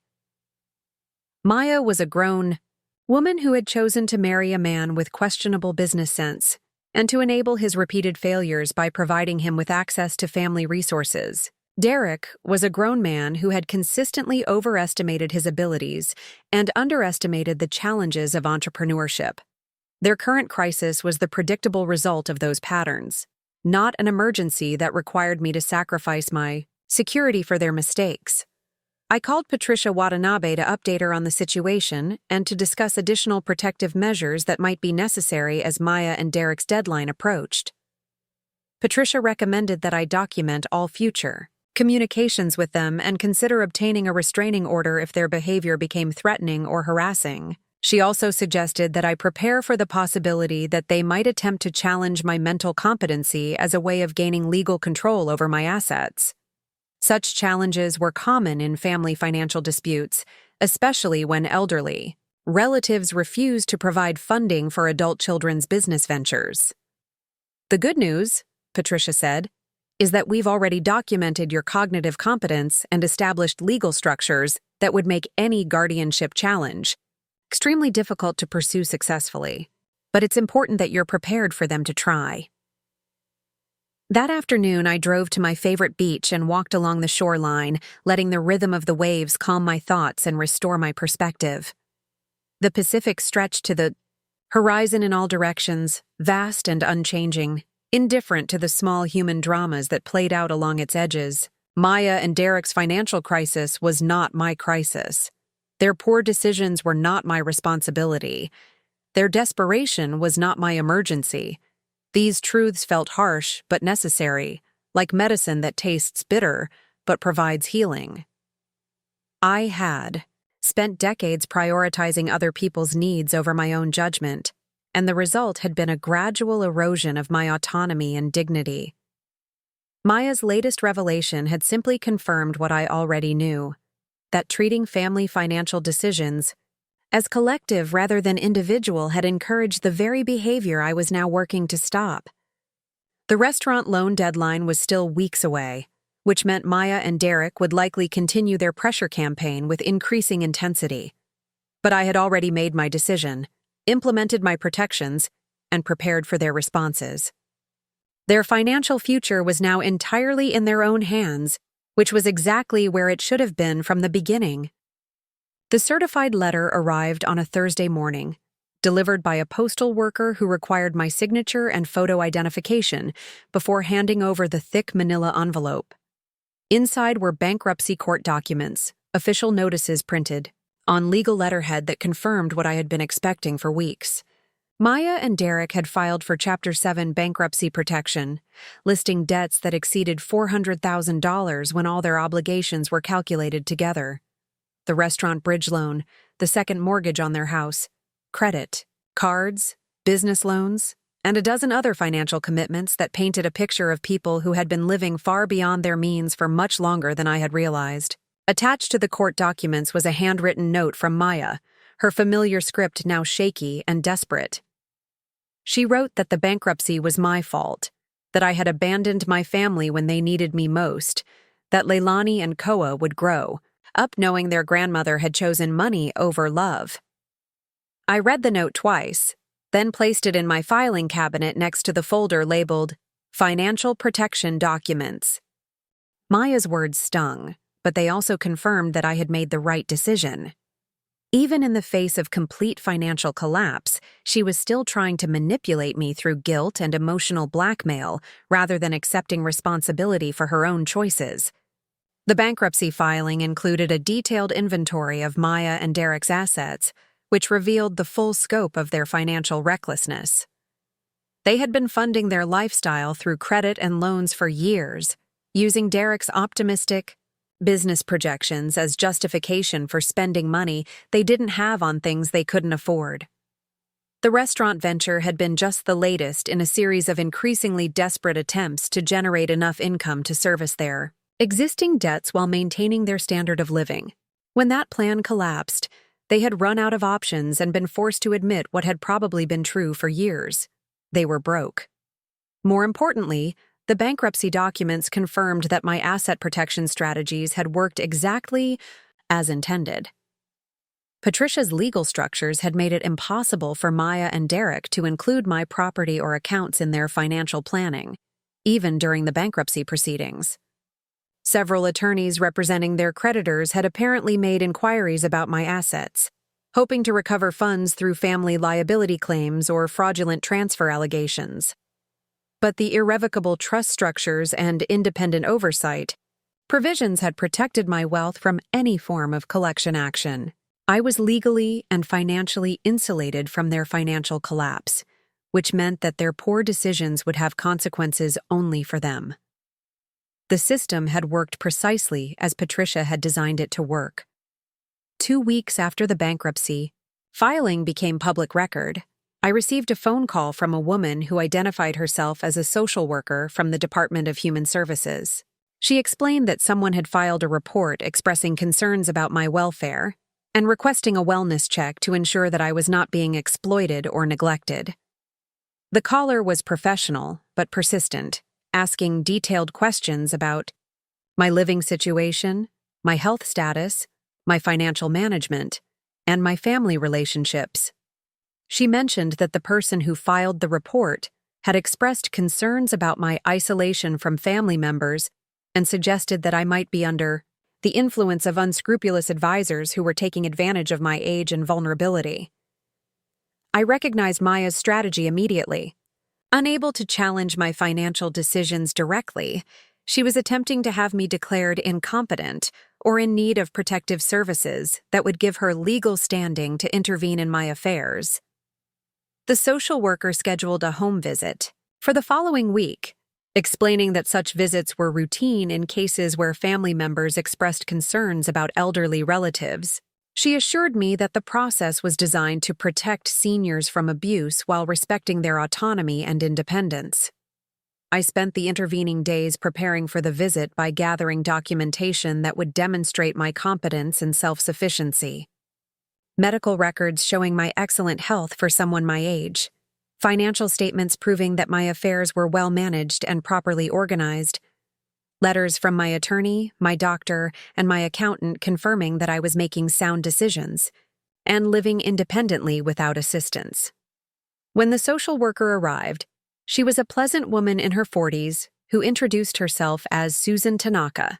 Maya was a grown woman who had chosen to marry a man with questionable business sense and to enable his repeated failures by providing him with access to family resources. Derek was a grown man who had consistently overestimated his abilities and underestimated the challenges of entrepreneurship. Their current crisis was the predictable result of those patterns, not an emergency that required me to sacrifice my security for their mistakes. I called Patricia Watanabe to update her on the situation and to discuss additional protective measures that might be necessary as Maya and Derek's deadline approached. Patricia recommended that I document all future communications with them and consider obtaining a restraining order if their behavior became threatening or harassing. She also suggested that I prepare for the possibility that they might attempt to challenge my mental competency as a way of gaining legal control over my assets. Such challenges were common in family financial disputes, especially when elderly relatives refused to provide funding for adult children's business ventures. The good news, Patricia said, is that we've already documented your cognitive competence and established legal structures that would make any guardianship challenge extremely difficult to pursue successfully. But it's important that you're prepared for them to try. That afternoon, I drove to my favorite beach and walked along the shoreline, letting the rhythm of the waves calm my thoughts and restore my perspective. The Pacific stretched to the horizon in all directions, vast and unchanging, indifferent to the small human dramas that played out along its edges. Maya and Derek's financial crisis was not my crisis. Their poor decisions were not my responsibility. Their desperation was not my emergency. These truths felt harsh but necessary, like medicine that tastes bitter but provides healing. I had spent decades prioritizing other people's needs over my own judgment, and the result had been a gradual erosion of my autonomy and dignity. Maya's latest revelation had simply confirmed what I already knew, that treating family financial decisions as collective rather than individual had encouraged the very behavior I was now working to stop. The restaurant loan deadline was still weeks away, which meant Maya and Derek would likely continue their pressure campaign with increasing intensity. But I had already made my decision, implemented my protections, and prepared for their responses. Their financial future was now entirely in their own hands, which was exactly where it should have been from the beginning. The certified letter arrived on a Thursday morning, delivered by a postal worker who required my signature and photo identification before handing over the thick manila envelope. Inside were bankruptcy court documents, official notices printed, on legal letterhead that confirmed what I had been expecting for weeks. Maya and Derek had filed for Chapter 7 bankruptcy protection, listing debts that exceeded $400,000 when all their obligations were calculated together. The restaurant bridge loan, the second mortgage on their house, credit, cards, business loans, and a dozen other financial commitments that painted a picture of people who had been living far beyond their means for much longer than I had realized. Attached to the court documents was a handwritten note from Maya, her familiar script now shaky and desperate. She wrote that the bankruptcy was my fault, that I had abandoned my family when they needed me most, that Leilani and Koa would grow up knowing their grandmother had chosen money over love. I read the note twice, then placed it in my filing cabinet next to the folder labeled Financial Protection Documents. Maya's words stung, but they also confirmed that I had made the right decision. Even in the face of complete financial collapse, she was still trying to manipulate me through guilt and emotional blackmail rather than accepting responsibility for her own choices. The bankruptcy filing included a detailed inventory of Maya and Derek's assets, which revealed the full scope of their financial recklessness. They had been funding their lifestyle through credit and loans for years, using Derek's optimistic business projections as justification for spending money they didn't have on things they couldn't afford. The restaurant venture had been just the latest in a series of increasingly desperate attempts to generate enough income to service their existing debts while maintaining their standard of living. When that plan collapsed, they had run out of options and been forced to admit what had probably been true for years. They were broke. More importantly, the bankruptcy documents confirmed that my asset protection strategies had worked exactly as intended. Patricia's legal structures had made it impossible for Maya and Derek to include my property or accounts in their financial planning, even during the bankruptcy proceedings. Several attorneys representing their creditors had apparently made inquiries about my assets, hoping to recover funds through family liability claims or fraudulent transfer allegations. But the irrevocable trust structures and independent oversight provisions had protected my wealth from any form of collection action. I was legally and financially insulated from their financial collapse, which meant that their poor decisions would have consequences only for them. The system had worked precisely as Patricia had designed it to work. 2 weeks after the bankruptcy, filing became public record. I received a phone call from a woman who identified herself as a social worker from the Department of Human Services. She explained that someone had filed a report expressing concerns about my welfare and requesting a wellness check to ensure that I was not being exploited or neglected. The caller was professional but persistent, asking detailed questions about my living situation, my health status, my financial management, and my family relationships. She mentioned that the person who filed the report had expressed concerns about my isolation from family members and suggested that I might be under the influence of unscrupulous advisors who were taking advantage of my age and vulnerability. I recognized Maya's strategy immediately. Unable to challenge my financial decisions directly, she was attempting to have me declared incompetent or in need of protective services that would give her legal standing to intervene in my affairs. The social worker scheduled a home visit for the following week, explaining that such visits were routine in cases where family members expressed concerns about elderly relatives. She assured me that the process was designed to protect seniors from abuse while respecting their autonomy and independence. I spent the intervening days preparing for the visit by gathering documentation that would demonstrate my competence and self-sufficiency. Medical records showing my excellent health for someone my age, financial statements proving that my affairs were well managed and properly organized, letters from my attorney, my doctor, and my accountant confirming that I was making sound decisions and living independently without assistance. When the social worker arrived, she was a pleasant woman in her 40s who introduced herself as Susan Tanaka.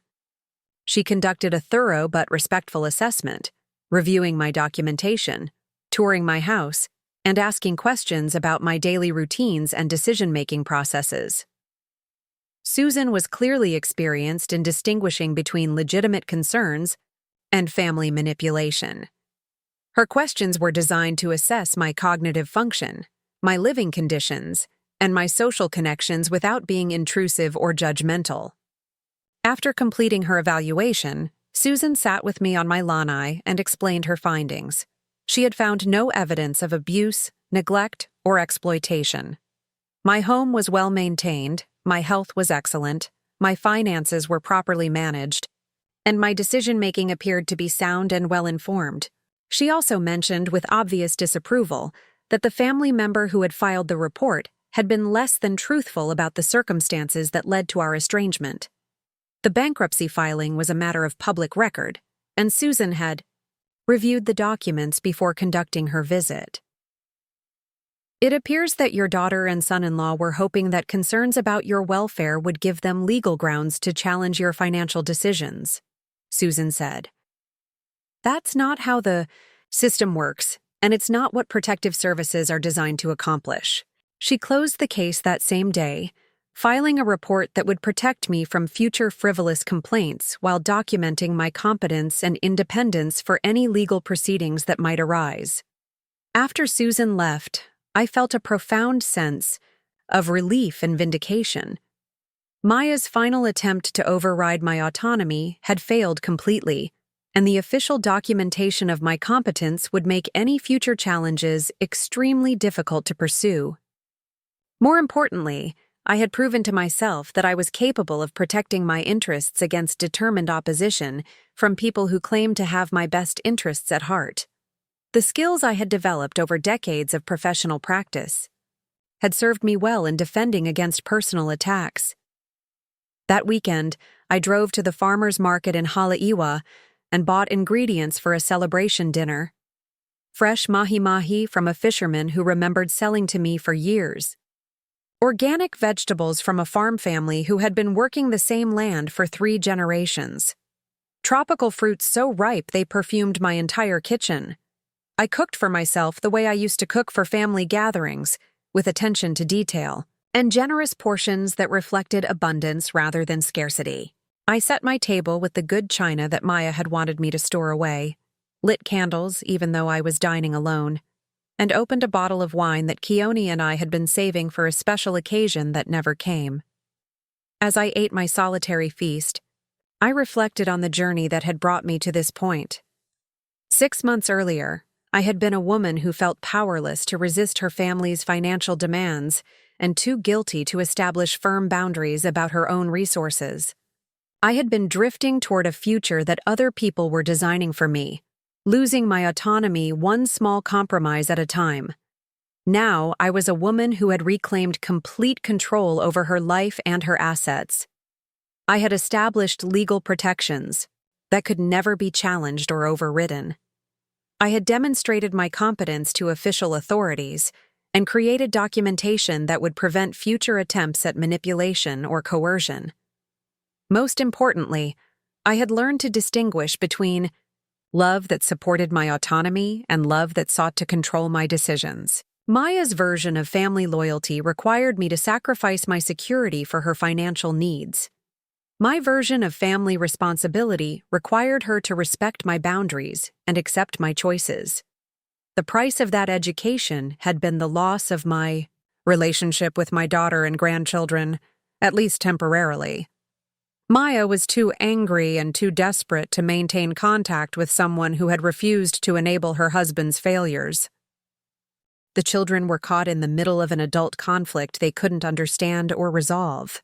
She conducted a thorough but respectful assessment, reviewing my documentation, touring my house, and asking questions about my daily routines and decision-making processes. Susan was clearly experienced in distinguishing between legitimate concerns and family manipulation. Her questions were designed to assess my cognitive function, my living conditions, and my social connections without being intrusive or judgmental. After completing her evaluation, Susan sat with me on my lanai and explained her findings. She had found no evidence of abuse, neglect, or exploitation. My home was well maintained, my health was excellent, my finances were properly managed, and my decision-making appeared to be sound and well-informed. She also mentioned with obvious disapproval that the family member who had filed the report had been less than truthful about the circumstances that led to our estrangement. The bankruptcy filing was a matter of public record, and Susan had reviewed the documents before conducting her visit. It appears that your daughter and son-in-law were hoping that concerns about your welfare would give them legal grounds to challenge your financial decisions, Susan said. That's not how the system works, and it's not what protective services are designed to accomplish. She closed the case that same day, filing a report that would protect me from future frivolous complaints while documenting my competence and independence for any legal proceedings that might arise. After Susan left, I felt a profound sense of relief and vindication. Maya's final attempt to override my autonomy had failed completely, and the official documentation of my competence would make any future challenges extremely difficult to pursue. More importantly, I had proven to myself that I was capable of protecting my interests against determined opposition from people who claimed to have my best interests at heart. The skills I had developed over decades of professional practice had served me well in defending against personal attacks. That weekend, I drove to the farmer's market in Haleiwa and bought ingredients for a celebration dinner. Fresh mahi-mahi from a fisherman who remembered selling to me for years. Organic vegetables from a farm family who had been working the same land for 3 generations. Tropical fruits so ripe they perfumed my entire kitchen. I cooked for myself the way I used to cook for family gatherings, with attention to detail, and generous portions that reflected abundance rather than scarcity. I set my table with the good china that Maya had wanted me to store away, lit candles even though I was dining alone, and opened a bottle of wine that Keone and I had been saving for a special occasion that never came. As I ate my solitary feast, I reflected on the journey that had brought me to this point. 6 months earlier, I had been a woman who felt powerless to resist her family's financial demands and too guilty to establish firm boundaries about her own resources. I had been drifting toward a future that other people were designing for me, losing my autonomy one small compromise at a time. Now, I was a woman who had reclaimed complete control over her life and her assets. I had established legal protections that could never be challenged or overridden. I had demonstrated my competence to official authorities and created documentation that would prevent future attempts at manipulation or coercion. Most importantly, I had learned to distinguish between love that supported my autonomy and love that sought to control my decisions. Maya's version of family loyalty required me to sacrifice my security for her financial needs. My version of family responsibility required her to respect my boundaries and accept my choices. The price of that education had been the loss of my relationship with my daughter and grandchildren, at least temporarily. Maya was too angry and too desperate to maintain contact with someone who had refused to enable her husband's failures. The children were caught in the middle of an adult conflict they couldn't understand or resolve.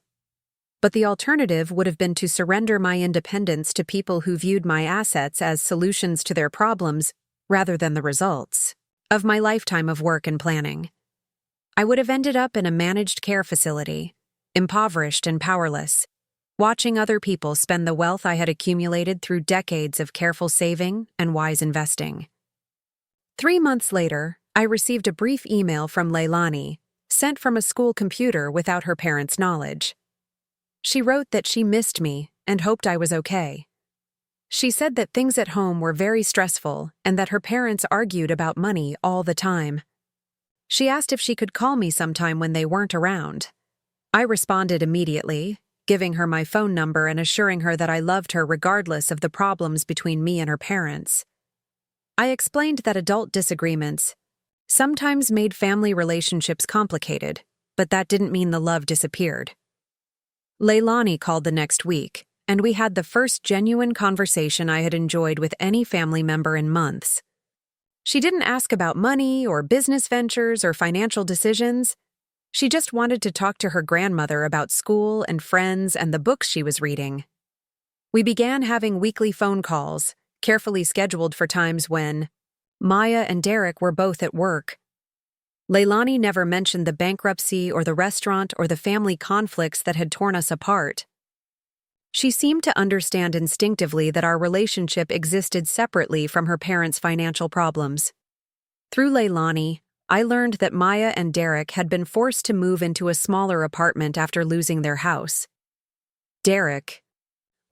But the alternative would have been to surrender my independence to people who viewed my assets as solutions to their problems rather than the results of my lifetime of work and planning. I would have ended up in a managed care facility, impoverished and powerless, watching other people spend the wealth I had accumulated through decades of careful saving and wise investing. 3 months later, I received a brief email from Leilani, sent from a school computer without her parents' knowledge. She wrote that she missed me and hoped I was okay. She said that things at home were very stressful and that her parents argued about money all the time. She asked if she could call me sometime when they weren't around. I responded immediately, giving her my phone number and assuring her that I loved her regardless of the problems between me and her parents. I explained that adult disagreements sometimes made family relationships complicated, but that didn't mean the love disappeared. Leilani called the next week, and we had the first genuine conversation I had enjoyed with any family member in months. She didn't ask about money or business ventures or financial decisions. She just wanted to talk to her grandmother about school and friends and the books she was reading. We began having weekly phone calls, carefully scheduled for times when Maya and Derek were both at work. Leilani never mentioned the bankruptcy or the restaurant or the family conflicts that had torn us apart. She seemed to understand instinctively that our relationship existed separately from her parents' financial problems. Through Leilani, I learned that Maya and Derek had been forced to move into a smaller apartment after losing their house. Derek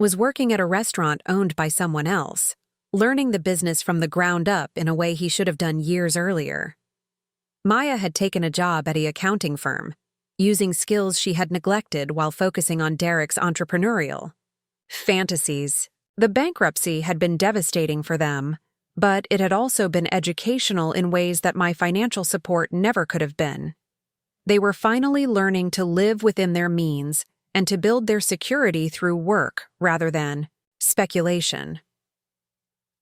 was working at a restaurant owned by someone else, learning the business from the ground up in a way he should have done years earlier. Maya had taken a job at an accounting firm, using skills she had neglected while focusing on Derek's entrepreneurial fantasies. The bankruptcy had been devastating for them, but it had also been educational in ways that my financial support never could have been. They were finally learning to live within their means and to build their security through work rather than speculation.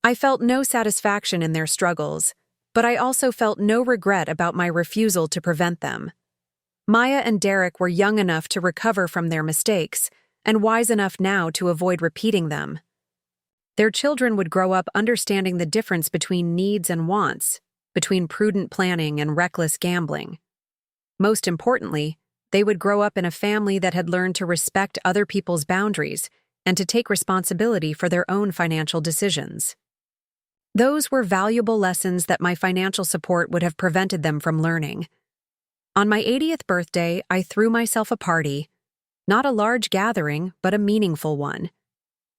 I felt no satisfaction in their struggles, but I also felt no regret about my refusal to prevent them. Maya and Derek were young enough to recover from their mistakes and wise enough now to avoid repeating them. Their children would grow up understanding the difference between needs and wants, between prudent planning and reckless gambling. Most importantly, they would grow up in a family that had learned to respect other people's boundaries and to take responsibility for their own financial decisions. Those were valuable lessons that my financial support would have prevented them from learning. On my 80th birthday, I threw myself a party, not a large gathering, but a meaningful one.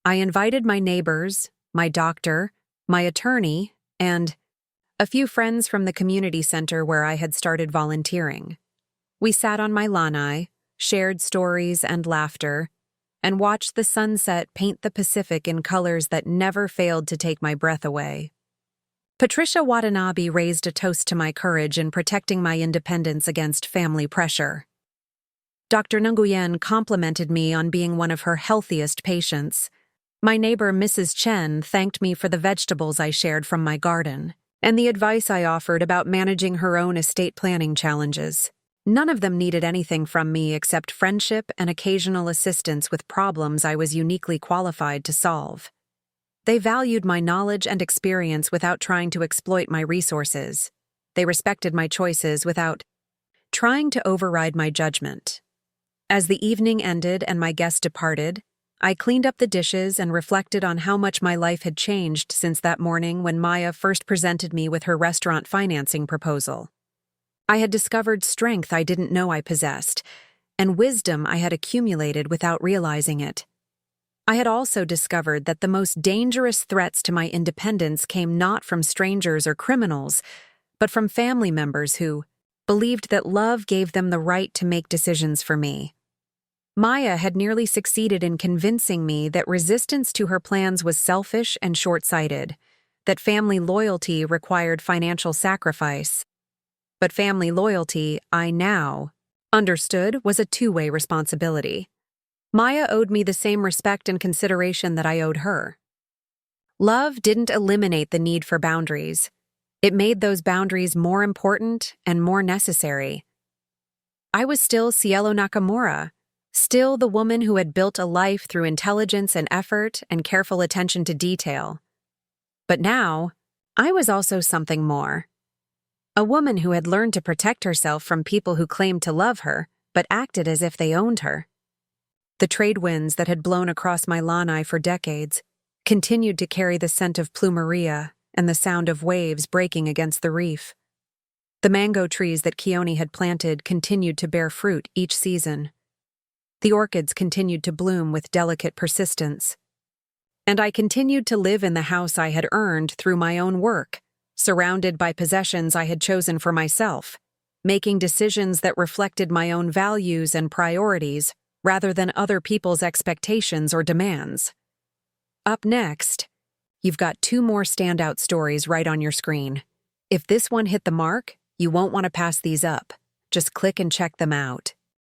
I invited my neighbors, my doctor, my attorney, and a few friends from the community center where I had started volunteering. We sat on my lanai, shared stories and laughter, and watched the sunset paint the Pacific in colors that never failed to take my breath away. Patricia Watanabe raised a toast to my courage in protecting my independence against family pressure. Dr. Nguyen complimented me on being one of her healthiest patients. My neighbor, Mrs. Chen, thanked me for the vegetables I shared from my garden and the advice I offered about managing her own estate planning challenges. None of them needed anything from me except friendship and occasional assistance with problems I was uniquely qualified to solve. They valued my knowledge and experience without trying to exploit my resources. They respected my choices without trying to override my judgment. As the evening ended and my guests departed, I cleaned up the dishes and reflected on how much my life had changed since that morning when Maya first presented me with her restaurant financing proposal. I had discovered strength I didn't know I possessed, and wisdom I had accumulated without realizing it. I had also discovered that the most dangerous threats to my independence came not from strangers or criminals, but from family members who believed that love gave them the right to make decisions for me. Maya had nearly succeeded in convincing me that resistance to her plans was selfish and short-sighted, that family loyalty required financial sacrifice. But family loyalty, I now understood, was a two-way responsibility. Maya owed me the same respect and consideration that I owed her. Love didn't eliminate the need for boundaries. It made those boundaries more important and more necessary. I was still Cielo Nakamura, still the woman who had built a life through intelligence and effort and careful attention to detail. But now, I was also something more. A woman who had learned to protect herself from people who claimed to love her, but acted as if they owned her. The trade winds that had blown across my lanai for decades continued to carry the scent of plumeria and the sound of waves breaking against the reef. The mango trees that Keone had planted continued to bear fruit each season. The orchids continued to bloom with delicate persistence. And I continued to live in the house I had earned through my own work, surrounded by possessions I had chosen for myself, making decisions that reflected my own values and priorities rather than other people's expectations or demands. Up next, you've got two more standout stories right on your screen. If this one hit the mark, you won't want to pass these up. Just click and check them out.